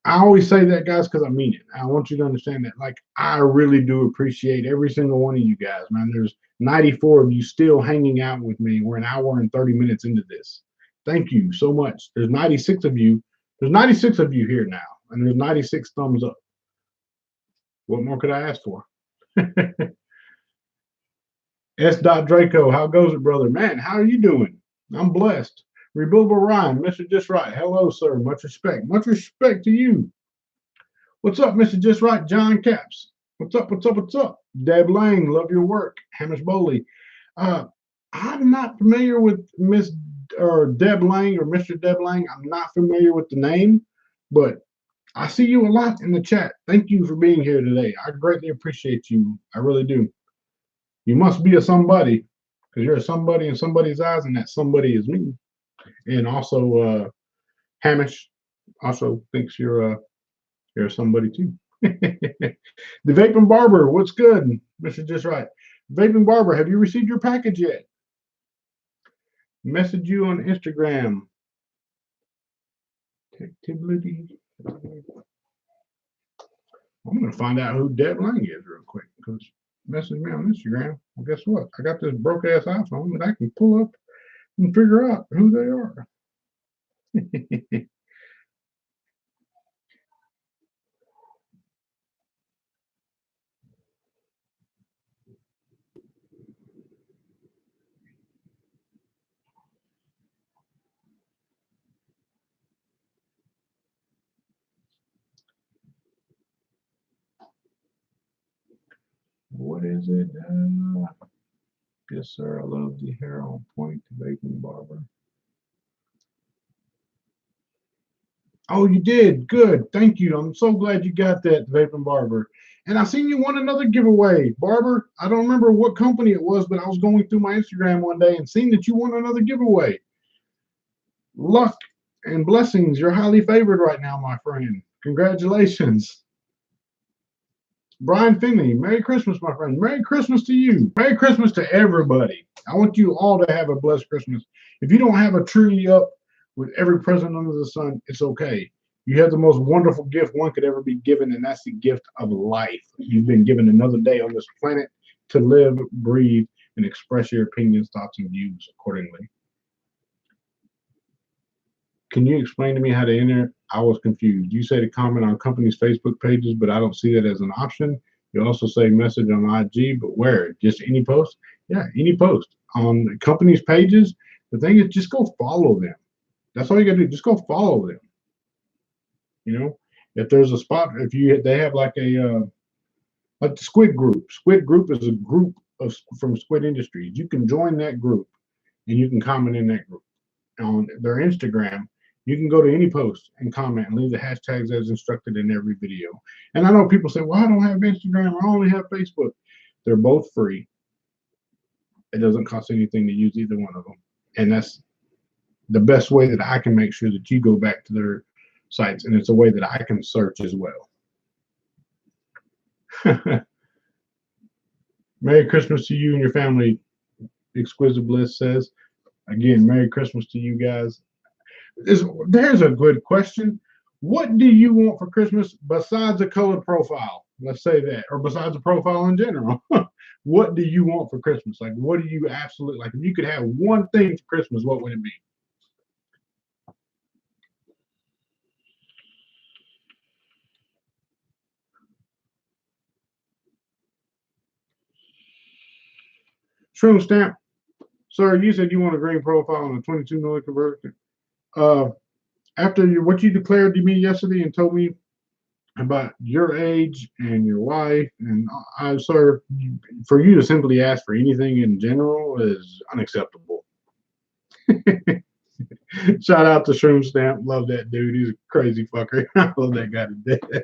I always say that, guys, because I mean it. I want you to understand that. Like, I really do appreciate every single one of you guys, man. There's 94 of you still hanging out with me. We're an hour and 30 minutes into this. Thank you so much. There's 96 of you. There's 96 of you here now, and there's 96 thumbs up. What more could I ask for? S. Draco, how goes it, brother? Man, how are you doing? I'm blessed. Rebuildable Ryan, Mr. Just Right. Hello, sir. Much respect. Much respect to you. What's up, Mr. Just Right? John Caps. What's up? What's up? What's up? Deb Lang, love your work. Hamish Bowley. I'm not familiar with Miss or Deb Lang or Mr. Deb Lang. I'm not familiar with the name, but I see you a lot in the chat. Thank you for being here today. I greatly appreciate you. I really do. You must be a somebody because you're a somebody in somebody's eyes, and that somebody is me. And also, Hamish also thinks you're somebody too. The Vaping Barber, what's good, Mr. Just Right? Vaping Barber, have you received your package yet? Message you on Instagram. Activity. I'm going to find out who Deb Lang is real quick because message me on Instagram. Well, guess what? I got this broke ass iPhone that I can pull up and figure out who they are. What is it? Yes, sir. I love the hair on point, the vaping barber. Oh, you did? Good. Thank you. I'm so glad you got that, vaping barber. And I seen you won another giveaway, Barber. I don't remember what company it was, but I was going through my Instagram one day and seen that you won another giveaway. Luck and blessings. You're highly favored right now, my friend. Congratulations. Brian Finley, Merry Christmas, my friend. Merry Christmas to you. Merry Christmas to everybody. I want you all to have a blessed Christmas. If you don't have a tree up with every present under the sun, it's okay. You have the most wonderful gift one could ever be given, and that's the gift of life. You've been given another day on this planet to live, breathe, and express your opinions, thoughts, and views accordingly. Can you explain to me how to enter? I was confused. You say to comment on companies' Facebook pages, but I don't see that as an option. You also say message on IG, but where? Just any post? Yeah, any post. On companies' pages, the thing is just go follow them. That's all you gotta do. Just go follow them. You know, if there's a spot, if you they have like the Squid Group. Squid Group is a group of from Squid Industries. You can join that group and you can comment in that group. On their Instagram, you can go to any post and comment and leave the hashtags as instructed in every video. And I know people say, well, I don't have Instagram, I only have Facebook. They're both free. It doesn't cost anything to use either one of them. And that's the best way that I can make sure that you go back to their sites. And it's a way that I can search as well. Merry Christmas to you and your family, Exquisite Bliss says. Again, Merry Christmas to you guys. There's a good question. What do you want for Christmas besides a colored profile? Let's say that, or besides a profile in general. What do you want for Christmas? Like, what do you absolutely like? If you could have one thing for Christmas, what would it be? Shroom Stamp, sir, you said you want a green profile on a 22 millimeter converter. After what you declared to me yesterday and told me about your age and your wife, and sir, for you to simply ask for anything in general is unacceptable. Shout out to Shroom Stamp. Love that dude. He's a crazy fucker. I love that guy to death.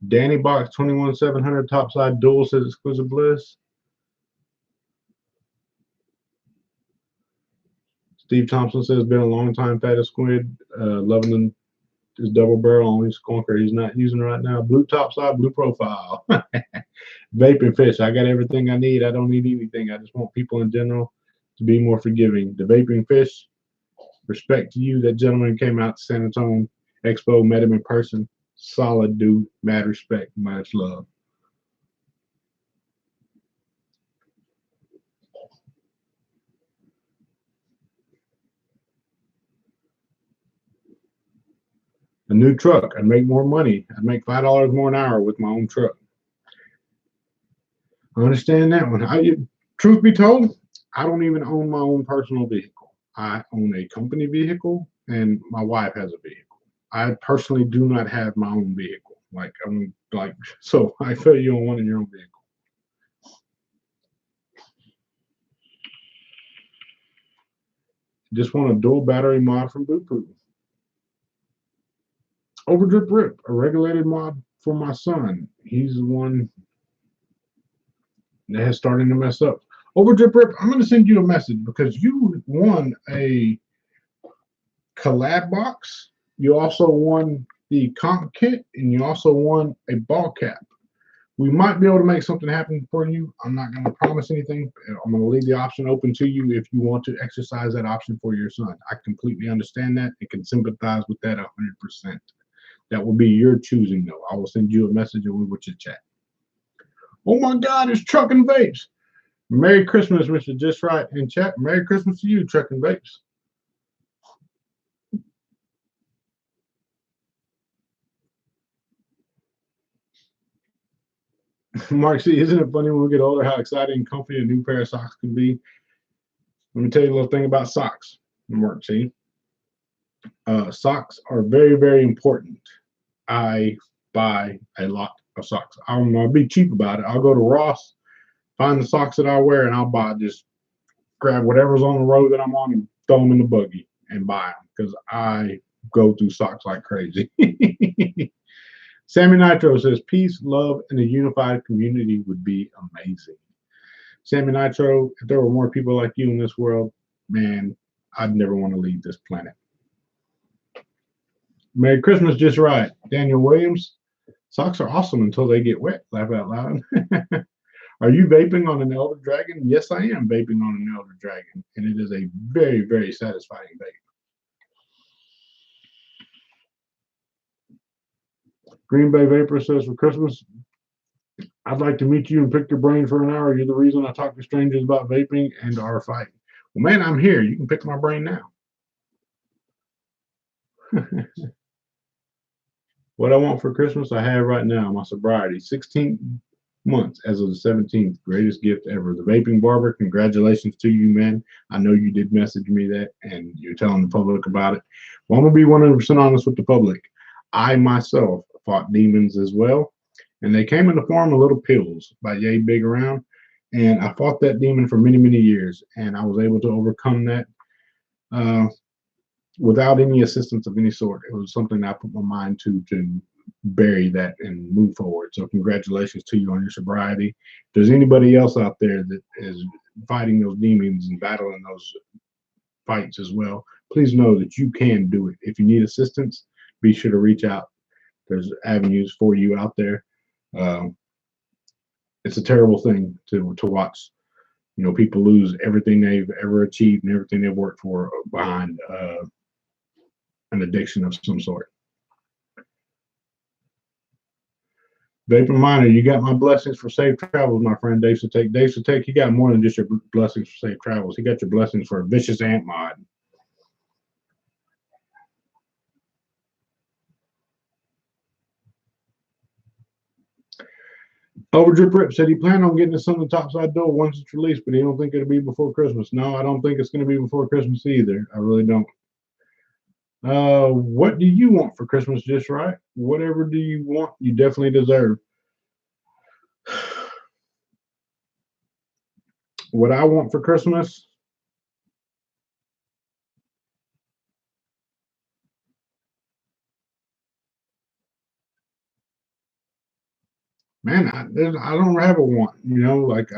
Danny Box 21700 topside dual says Exquisite Bliss. Steve Thompson says been a long time fattest squid. Loving his double barrel on his skunker he's not using right now. Blue topside, blue profile. Vaping fish. I got everything I need. I don't need anything. I just want people in general to be more forgiving. The vaping fish. Respect to you. That gentleman came out to San Antonio Expo, met him in person. Solid dude. Mad respect. Much love. A new truck. I'd make more money. I'd make $5 more an hour with my own truck. I understand that one. Truth be told, I don't even own my own personal vehicle. I own a company vehicle, and my wife has a vehicle. I personally do not have my own vehicle. So I feel you don't want in your own vehicle. Just want a dual battery mod from Bootproof. Overdrip Rip, a regulated mod for my son. He's the one that has started to mess up. Overdrip Rip, I'm going to send you a message because you won a collab box. You also won the comp kit, and you also won a ball cap. We might be able to make something happen for you. I'm not going to promise anything. I'm going to leave the option open to you if you want to exercise that option for your son. I completely understand that and can sympathize with that 100%. That will be your choosing, though. I will send you a message and we will chat. Oh my God, it's Truck and Vapes. Merry Christmas, Mr. Just Right in chat. Merry Christmas to you, Truck and Vapes. Mark C, isn't it funny when we get older how exciting and comfy a new pair of socks can be? Let me tell you a little thing about socks, Mark C. Socks are very, very important. I buy a lot of socks. I'll be cheap about it. I'll go to Ross, find the socks that I wear, and I'll buy, just grab whatever's on the road that I'm on and throw them in the buggy and buy them because I go through socks like crazy. Sammy Nitro says, peace, love, and a unified community would be amazing. Sammy Nitro, if there were more people like you in this world, man, I'd never want to leave this planet. Merry Christmas, Just Right. Daniel Williams, socks are awesome until they get wet. Laugh out loud. Are you vaping on an Elder Dragon? Yes, I am vaping on an Elder Dragon, and it is a very, very satisfying vape. Green Bay Vapor says, for Christmas, I'd like to meet you and pick your brain for an hour. You're the reason I talk to strangers about vaping and our fight. Well, man, I'm here. You can pick my brain now. What I want for Christmas, I have right now, my sobriety. 16 months as of the 17th. Greatest gift ever. The Vaping Barber, congratulations to you, man. I know you did message me that, and you're telling the public about it. Well, I'm going to be 100% honest with the public. I myself fought demons as well, and they came in the form of little pills by Yay Big Around, and I fought that demon for many, many years, and I was able to overcome that without any assistance of any sort. It was something I put my mind to bury that and move forward. So congratulations to you on your sobriety. If there's anybody else out there that is fighting those demons and battling those fights as well, please know that you can do it. If you need assistance, be sure to reach out. There's avenues for you out there. It's a terrible thing to watch, people lose everything they've ever achieved and everything they've worked for behind an addiction of some sort. Vapor Miner, you got my blessings for safe travels, my friend Dave Satek. Dave Satek, he got more than just your blessings for safe travels. He got your blessings for a vicious ant mod. Overdrip Rip said he planned on getting this on the topside door once it's released, but he don't think it'll be before Christmas. No, I don't think it's going to be before Christmas either. I really don't. What do you want for Christmas, Just Right? Whatever do you want, you definitely deserve. What I want for Christmas, man, I don't have a want. Like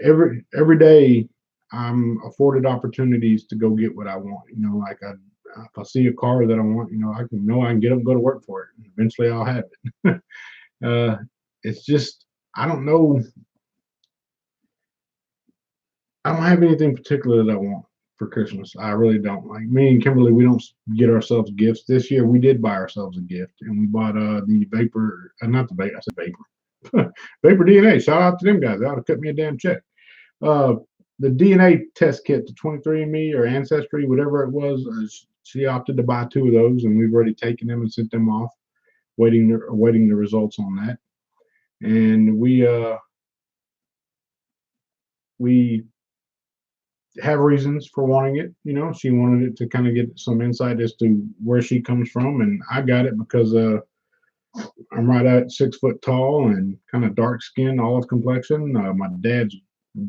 every day I'm afforded opportunities to go get what I want. Like if I see a car that I want, I can get up and go to work for it. And eventually I'll have it. It's just, I don't know. I don't have anything particular that I want for Christmas. I really don't. Like me and Kimberly, we don't get ourselves gifts. This year we did buy ourselves a gift, and we bought the Vapor, not the Vapor, I said Vapor. Vapor DNA. Shout out to them guys. They ought to cut me a damn check. The DNA test kit, the 23andMe or Ancestry, whatever it was, she opted to buy 2 of those, and we've already taken them and sent them off, waiting the results on that. And we have reasons for wanting it. She wanted it to kind of get some insight as to where she comes from, and I got it because I'm right at 6 foot tall and kind of dark skin, olive complexion. My dad's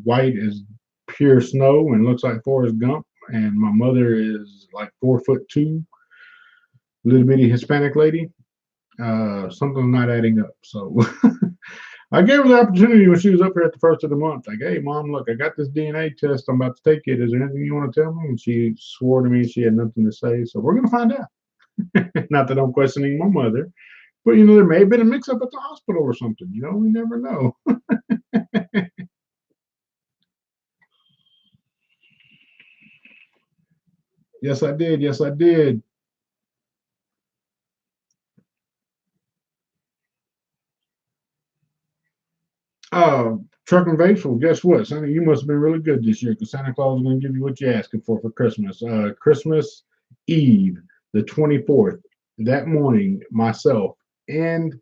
white as pure snow and looks like Forrest Gump, and my mother is like 4'2", little bitty Hispanic lady. Something's not adding up. So I gave her the opportunity when she was up here at the first of the month. Like, hey, Mom, look, I got this DNA test. I'm about to take it. Is there anything you want to tell me? And she swore to me she had nothing to say. So we're going to find out. Not that I'm questioning my mother, but you know, there may have been a mix-up at the hospital or something. You know, we never know. Yes, I did. Yes, I did. Truck and vapes. Well, guess what, Sonny? You must have been really good this year because Santa Claus is going to give you what you're asking for Christmas. Christmas Eve, the 24th, that morning, myself and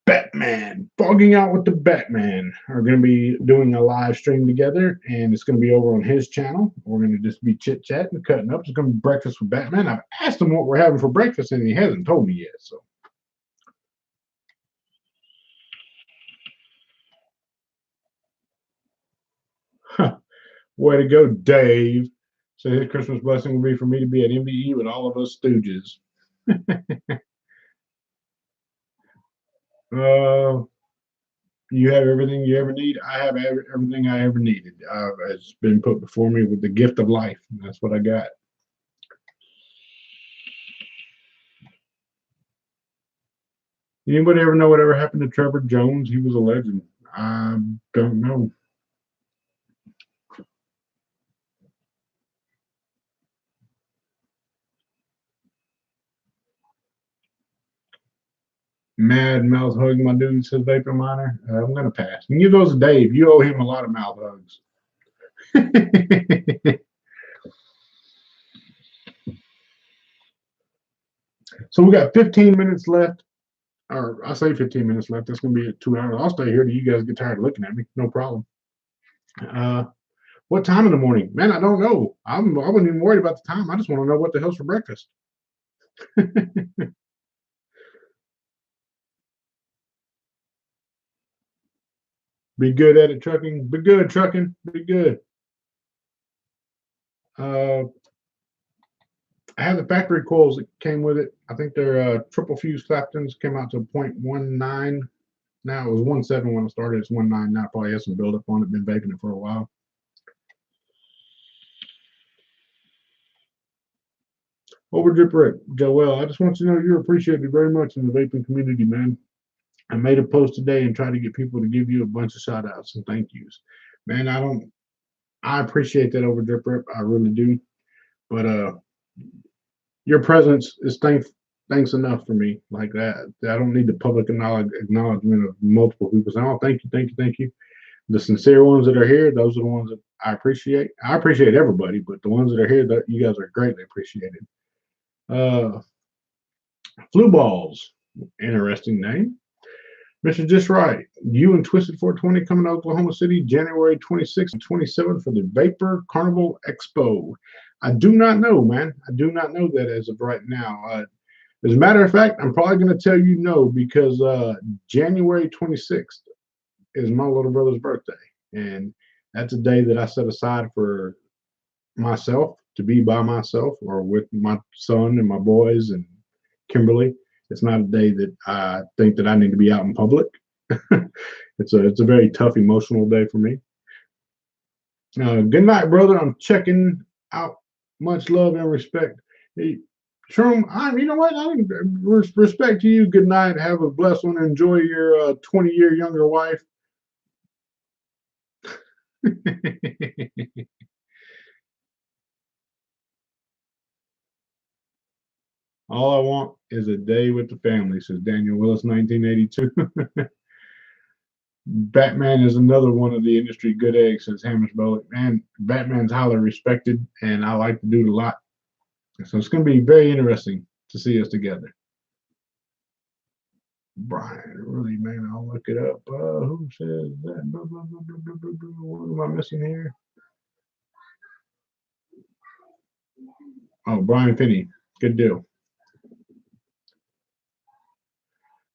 Batman, fogging out with the Batman, are going to be doing a live stream together, and it's going to be over on his channel. We're going to just be chit chatting, cutting up. It's going to be breakfast with Batman. I've asked him what we're having for breakfast, and he hasn't told me yet. So, huh, way to go, Dave. So his Christmas blessing will be for me to be at MBE with all of us Stooges. Uh, you have everything you ever need. I have everything I ever needed. It's been put before me with the gift of life. That's what I got. Anybody ever know whatever happened to Trevor Jones? He was a legend. I don't know. Mad mouth hug my dude says vapor miner. I'm gonna pass. And give those to Dave. You owe him a lot of mouth hugs. So we got 15 minutes left, or I say 15 minutes left. That's gonna be 2 hours. I'll stay here till you guys get tired of looking at me. No problem. Uh, what time in the morning? Man, I don't know. I wasn't even worried about the time. I just want to know what the hell's for breakfast. Be good at it, trucking. Be good, trucking. Be good. Uh, I have the factory coils that came with it. I think they're triple fuse Claptons. Came out to 0.19. Now it was 1.7 when I started. It's 1.9 now. Probably has some buildup on it. Been vaping it for a while. Overdrip Rick, Joel, I just want you to know you're appreciated very much in the vaping community, man. I made a post today and tried to get people to give you a bunch of shout outs and thank yous. Man, I appreciate that Overdrip Rip. I really do. But your presence is thanks enough for me like that. I don't need the public acknowledgement of multiple people saying, "Oh, thank you, thank you, thank you." The sincere ones that are here, those are the ones that I appreciate. I appreciate everybody, but the ones that are here, that you guys are greatly appreciated. Uh, Flu balls, interesting name. Mr. Just Right, you and Twisted 420 coming to Oklahoma City January 26th and 27th for the Vapor Carnival Expo. I do not know, man. I do not know that as of right now. As a matter of fact, I'm probably going to tell you no because January 26th is my little brother's birthday. And that's a day that I set aside for myself to be by myself or with my son and my boys and Kimberly. It's not a day that I think that I need to be out in public. It's a very tough emotional day for me. Good night, brother. I'm checking out. Much love and respect. Hey, Sherm, you know what? I respect to you. Good night. Have a blessed one. Enjoy your 20-year younger wife. All I want is a day with the family, says Daniel Willis, 1982. Batman is another one of the industry good eggs, says Hamish Bullock. Man, Batman's highly respected, and I like the dude a lot. So it's going to be very interesting to see us together. Brian, really, man, I'll look it up. Who says that? Blah, blah, blah, what am I missing here? Oh, Brian Finney. Good deal.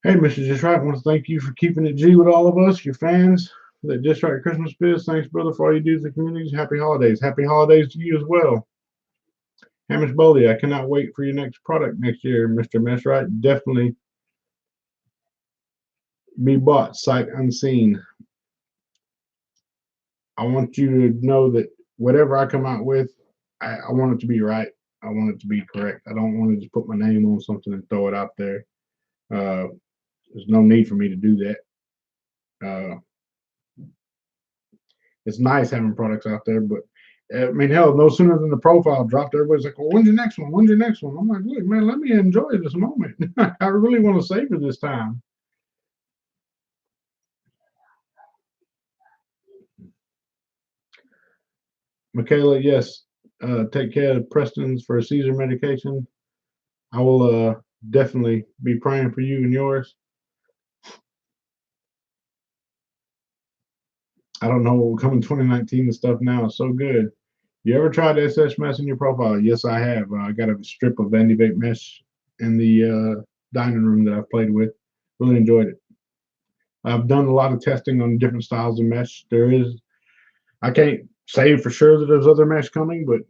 Hey, Mr. Just Right, I want to thank you for keeping it G with all of us, your fans. That Just Right Christmas biz. Thanks, brother, for all you do to the communities. Happy holidays. Happy holidays to you as well. Hamish Bowley, I cannot wait for your next product next year, Mr. Messright. Definitely be bought sight unseen. I want you to know that whatever I come out with, I want it to be right. I want it to be correct. I don't want to just put my name on something and throw it out there. There's no need for me to do that. It's nice having products out there, but I mean, hell, no sooner than the profile dropped, everybody's like, "Well, when's your next one? When's your next one?" I'm like, "Look, man, let me enjoy this moment. I really want to savor this time." Michaela, yes, take care of Preston's for a Caesar medication. I will definitely be praying for you and yours. I don't know, coming 2019 and stuff now is so good. You ever tried SS mesh in your profile? Yes, I have. I got a strip of Vandy Vape mesh in the dining room that I've played with. Really enjoyed it. I've done a lot of testing on different styles of mesh. I can't say for sure that there's other mesh coming, but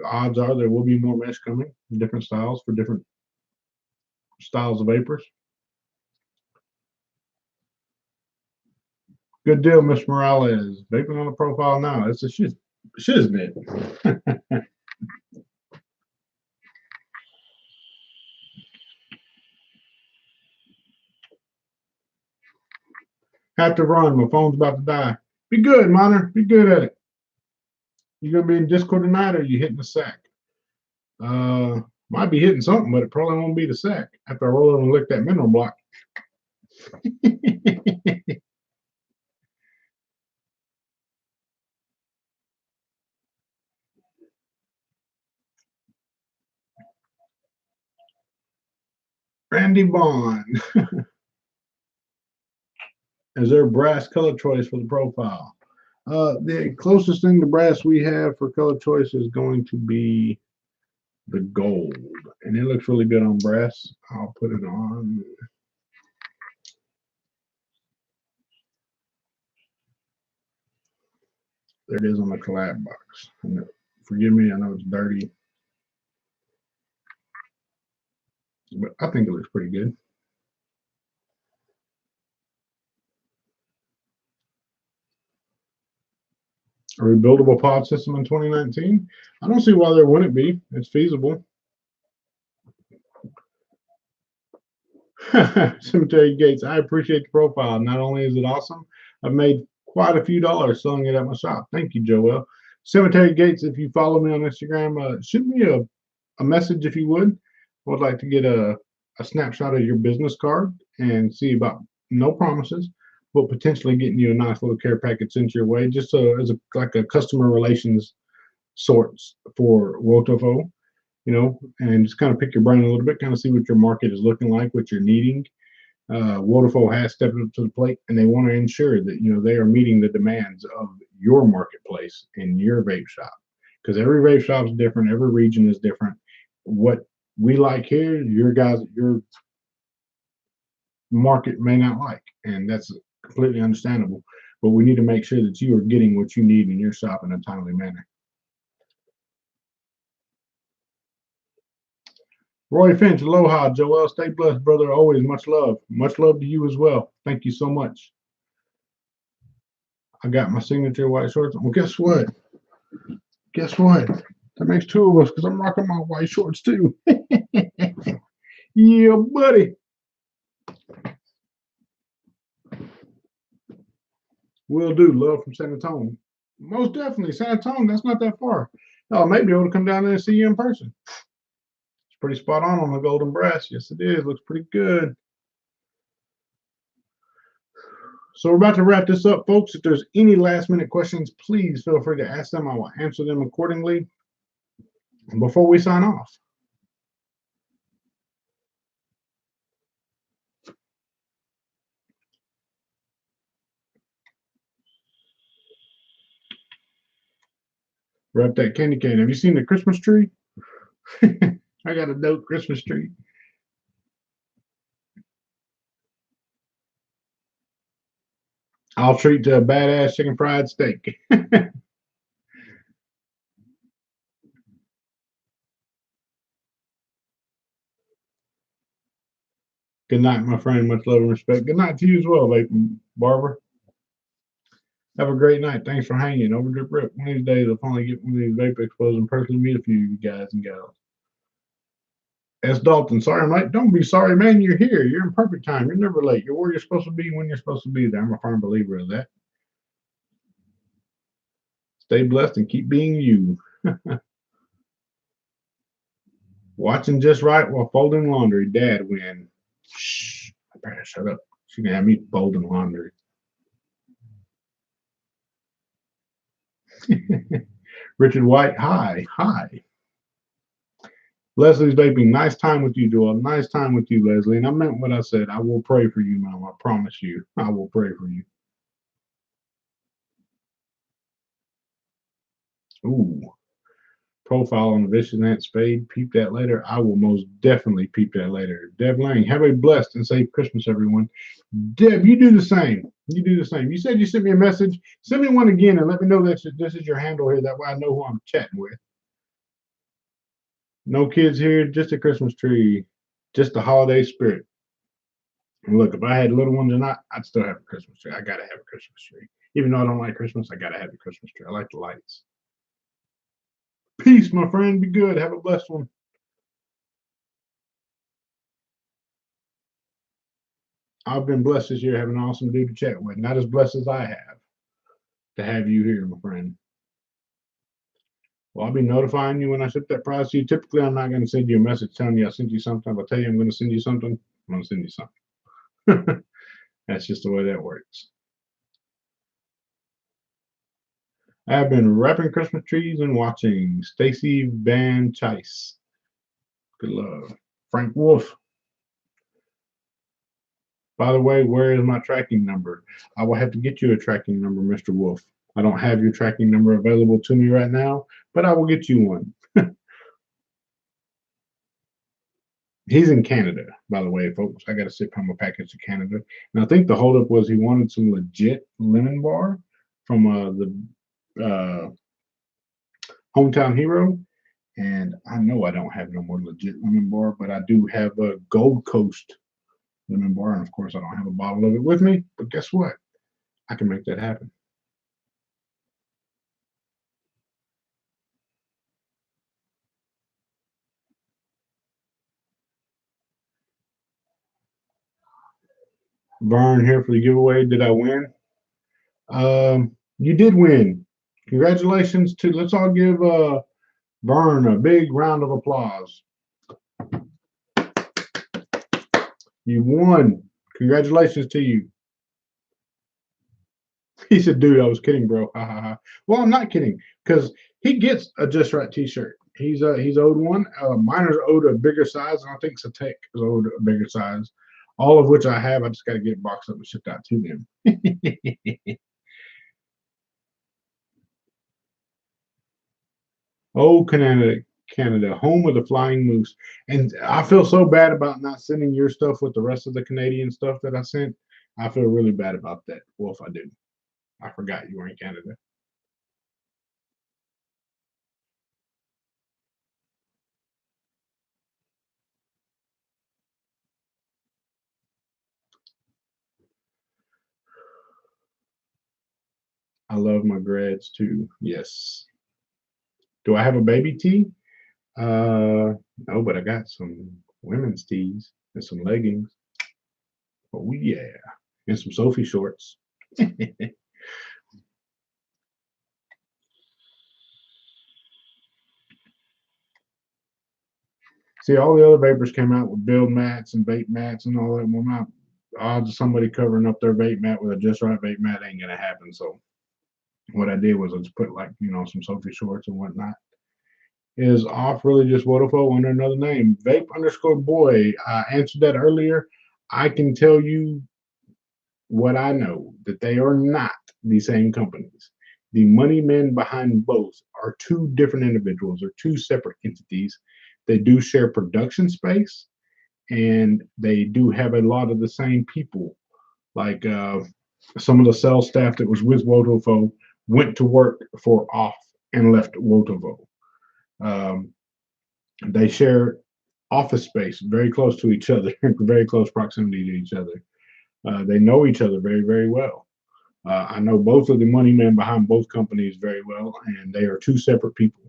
odds are there will be more mesh coming, different styles for different styles of vapors. Good deal, Miss Morales. Vaping on the profile now. It's a shiznit. Have to run. My phone's about to die. Be good, Monitor. Be good at it. You gonna be in Discord tonight, or you hitting the sack? Might be hitting something, but it probably won't be the sack after I roll over and lick that mineral block. Randy Bond. Is there a brass color choice for the profile? The closest thing to brass we have for color choice is going to be the gold, and it looks really good on brass. I'll put it on. There it is on the collab box. Forgive me, I know it's dirty, but I think it looks pretty good. A rebuildable pod system in 2019? I don't see why there wouldn't be. It's feasible. Cemetery Gates, I appreciate the profile. Not only is it awesome, I've made quite a few dollars selling it at my shop. Thank you, Joel. Cemetery Gates, if you follow me on Instagram, shoot me a message if you would. I would like to get a snapshot of your business card and see about no promises, but potentially getting you a nice little care package sent your way, just as like a customer relations sorts for Wotofo, and just kind of pick your brain a little bit, kind of see what your market is looking like, what you're needing. Wotofo has stepped up to the plate, and they want to ensure that they are meeting the demands of your marketplace in your vape shop, because every vape shop is different, every region is different. What we like here, your market may not like, and that's completely understandable. But we need to make sure that you are getting what you need in your shop in a timely manner. Roy Finch, aloha, Joel. Stay blessed, brother. Always much love. Much love to you as well. Thank you so much. I got my signature white shorts. Well, guess what? Guess what? That makes two of us because I'm rocking my white shorts too. Yeah, buddy. Will do. Love from San Antonio. Most definitely. San Antonio, that's not that far. Oh, maybe able to come down there and see you in person. It's pretty spot on the golden brass. Yes, it is. Looks pretty good. So we're about to wrap this up, folks. If there's any last minute questions, please feel free to ask them. I will answer them accordingly before we sign off. Wrap that candy cane. Have you seen the Christmas tree? I got a dope Christmas tree. I'll treat to a badass chicken fried steak. Good night, my friend. Much love and respect. Good night to you as well, Bacon Barber. Have a great night. Thanks for hanging. Overdrip Rip. One of these days, I'll finally get one of these vape expos and personally meet a few of you guys and gals. S. Dalton, sorry I'm late. Don't be sorry, man. You're here. You're in perfect time. You're never late. You're where you're supposed to be when you're supposed to be there. I'm a firm believer of that. Stay blessed and keep being you. Watching Just Right while folding laundry. Dad win. Shh. I better shut up. She can have me folding laundry. Richard White, hi. Hi. Leslie's vaping. Nice time with you, Joel. Nice time with you, Leslie. And I meant what I said. I will pray for you, Mom. I promise you. I will pray for you. Ooh. Profile on the Vicious Ant Spade. Peep that later. I will most definitely peep that later. Deb Lang, have a blessed and safe Christmas, everyone. Deb, you do the same. You do the same. You said you sent me a message. Send me one again and let me know that this is your handle here. That way I know who I'm chatting with. No kids here, just a Christmas tree, just the holiday spirit. And look, if I had little ones or not, I'd still have a Christmas tree. I gotta have a Christmas tree. Even though I don't like Christmas, I gotta have a Christmas tree. I like the lights. Peace, my friend. Be good. Have a blessed one. I've been blessed this year having an awesome dude to chat with. Not as blessed as I have to have you here, my friend. Well, I'll be notifying you when I ship that prize to you. Typically, I'm not going to send you a message telling you I sent you something. If I tell you I'm going to send you something, I'm going to send you something. That's just the way that works. I've been wrapping Christmas trees and watching Stacy Van Chise. Good love. Frank Wolf. By the way, where is my tracking number? I will have to get you a tracking number, Mr. Wolf. I don't have your tracking number available to me right now, but I will get you one. He's in Canada, by the way, folks. I got to ship him a package to Canada. And I think the holdup was he wanted some legit lemon bar from the Hometown Hero. And I know I don't have no more legit lemon bar, but I do have a Gold Coast lemon bar. And of course, I don't have a bottle of it with me. But guess what? I can make that happen. Vern here for the giveaway. Did I win? You did win. Congratulations to, let's all give Vern a big round of applause. You won. Congratulations to you. He said, dude, I was kidding, bro. Ha ha ha. Well, I'm not kidding, because he gets a Just Right t-shirt. He's owed one. Miner's owed a bigger size, and I think Satek is owed a bigger size. All of which I have. I just got to get it boxed up and shipped out to them. Oh, Canada, home of the Flying Moose. And I feel so bad about not sending your stuff with the rest of the Canadian stuff that I sent. I feel really bad about that. Well, if I do, I forgot you were in Canada. I love my grads too. Yes. Do I have a baby tee? No, but I got some women's tees and some leggings. Oh yeah, and some Sophie shorts. See, all the other vapors came out with build mats and vape mats and all that. Well, not odds of somebody covering up their vape mat with a Just Right vape mat ain't gonna happen. So what I did was I just put like some Sophie shorts and whatnot. Is off really just Wodafo under another name? Vape_boy. I answered that earlier. I can tell you what I know, that they are not the same companies. The money men behind both are two different individuals or two separate entities. They do share production space, and they do have a lot of the same people. Like some of the sales staff that was with Wotofo went to work for Off and left Wotofo. Um, they share office space very close to each other, very close proximity to each other. They know each other very, very well. I know both of the money men behind both companies very well, and they are two separate people.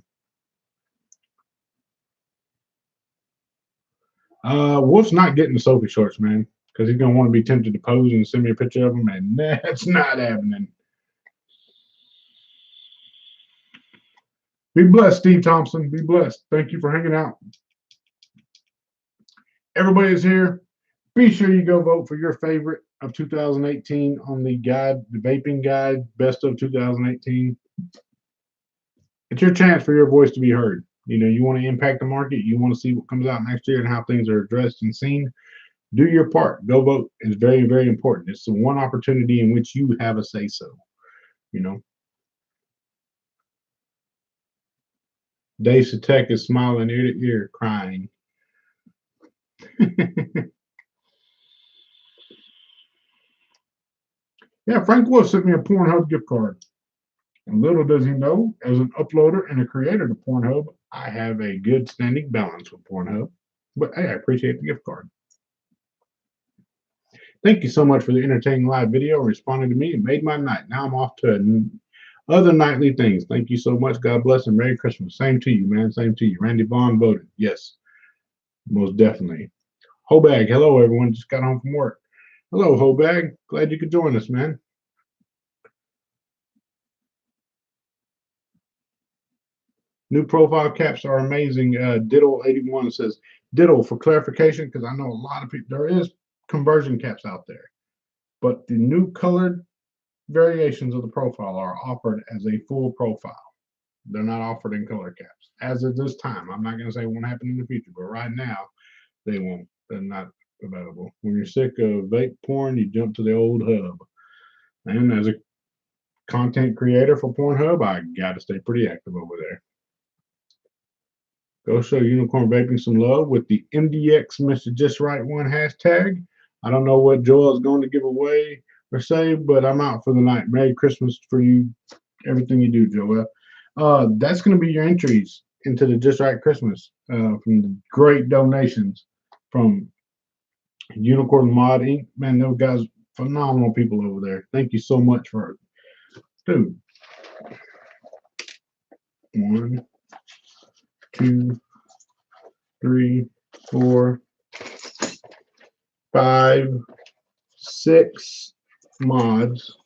Wolf's not getting the Sophie shorts, man, because he's gonna want to be tempted to pose and send me a picture of them, and that's not happening. Be blessed, Steve Thompson. Be blessed. Thank you for hanging out. Everybody is here. Be sure you go vote for your favorite of 2018 on the guide, the vaping guide, best of 2018. It's your chance for your voice to be heard. You know, you want to impact the market. You want to see what comes out next year and how things are addressed and seen. Do your part. Go vote. It's very, very important. It's the one opportunity in which you have a say so. You know, Dave Satek is smiling ear to ear, crying. Yeah, Frank Wolf sent me a Pornhub gift card. And little does he know, as an uploader and a creator to Pornhub, I have a good standing balance with Pornhub. But hey, I appreciate the gift card. Thank you so much for the entertaining live video, responding to me. It made my night. Now I'm off to other nightly things. Thank you so much. God bless and Merry Christmas. Same to you, man. Same to you. Randy Vaughn voted. Yes, most definitely. Hobag, hello, everyone. Just got home from work. Hello, Hobag. Glad you could join us, man. New profile caps are amazing. Diddle81 says, Diddle, for clarification, because I know a lot of people, there is conversion caps out there, but the new colored variations of the profile are offered as a full profile. They're not offered in color caps as of this time. I'm not going to say it won't happen in the future, but right now they won't. They're not available. When you're sick of vape porn, you jump to the old hub. And as a content creator for Pornhub, I got to stay pretty active over there. Go show Unicorn Vaping some love with the MDX Mr.JustRight one hashtag. I don't know what Joel is going to give away or say, but I'm out for the night. Merry Christmas for you, everything you do, Joel. That's going to be your entries into the Just Right Christmas from the great donations from Unicorn Mod Inc. Man, those guys, phenomenal people over there. Thank you so much for it. Dude. 1, 2, 3, 4, 5, 6 mods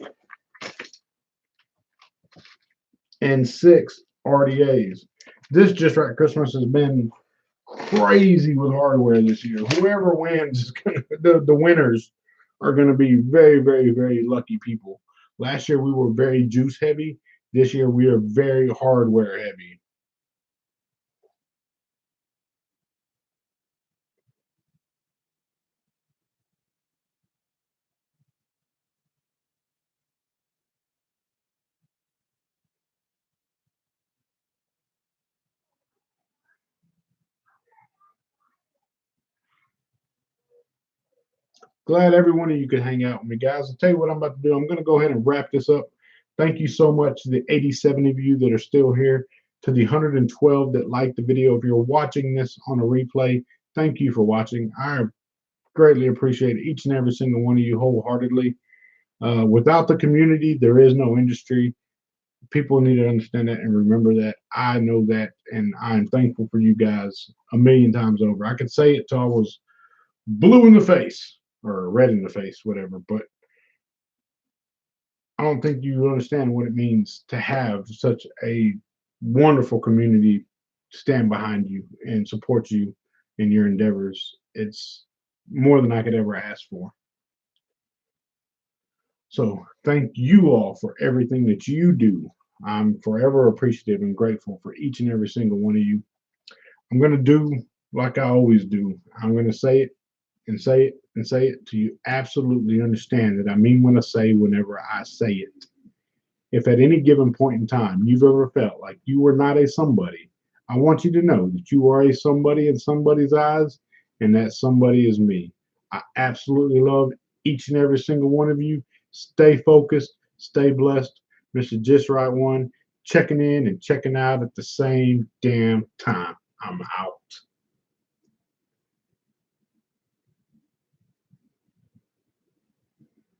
and 6 RDAs. This Just Right Christmas has been crazy with hardware this year. Whoever wins is gonna, the winners are going to be very, very, very lucky people. Last year we were very juice heavy. This year we are very hardware heavy. Glad every one of you could hang out with me, guys. I'll tell you what I'm about to do. I'm going to go ahead and wrap this up. Thank you so much to the 87 of you that are still here, to the 112 that liked the video. If you're watching this on a replay, thank you for watching. I greatly appreciate each and every single one of you wholeheartedly. Without the community, there is no industry. People need to understand that and remember that. I know that, and I'm thankful for you guys a million times over. I could say it till I was blue in the face or red in the face, whatever, but I don't think you understand what it means to have such a wonderful community stand behind you and support you in your endeavors. It's more than I could ever ask for. So thank you all for everything that you do. I'm forever appreciative and grateful for each and every single one of you. I'm going to do like I always do. I'm going to say it and say it and say it till you absolutely understand that I mean what I say whenever I say it. If at any given point in time you've ever felt like you were not a somebody, I want you to know that you are a somebody in somebody's eyes, and that somebody is me. I absolutely love each and every single one of you. Stay focused, stay blessed. Mr. Just Right One, checking in and checking out at the same damn time. I'm out.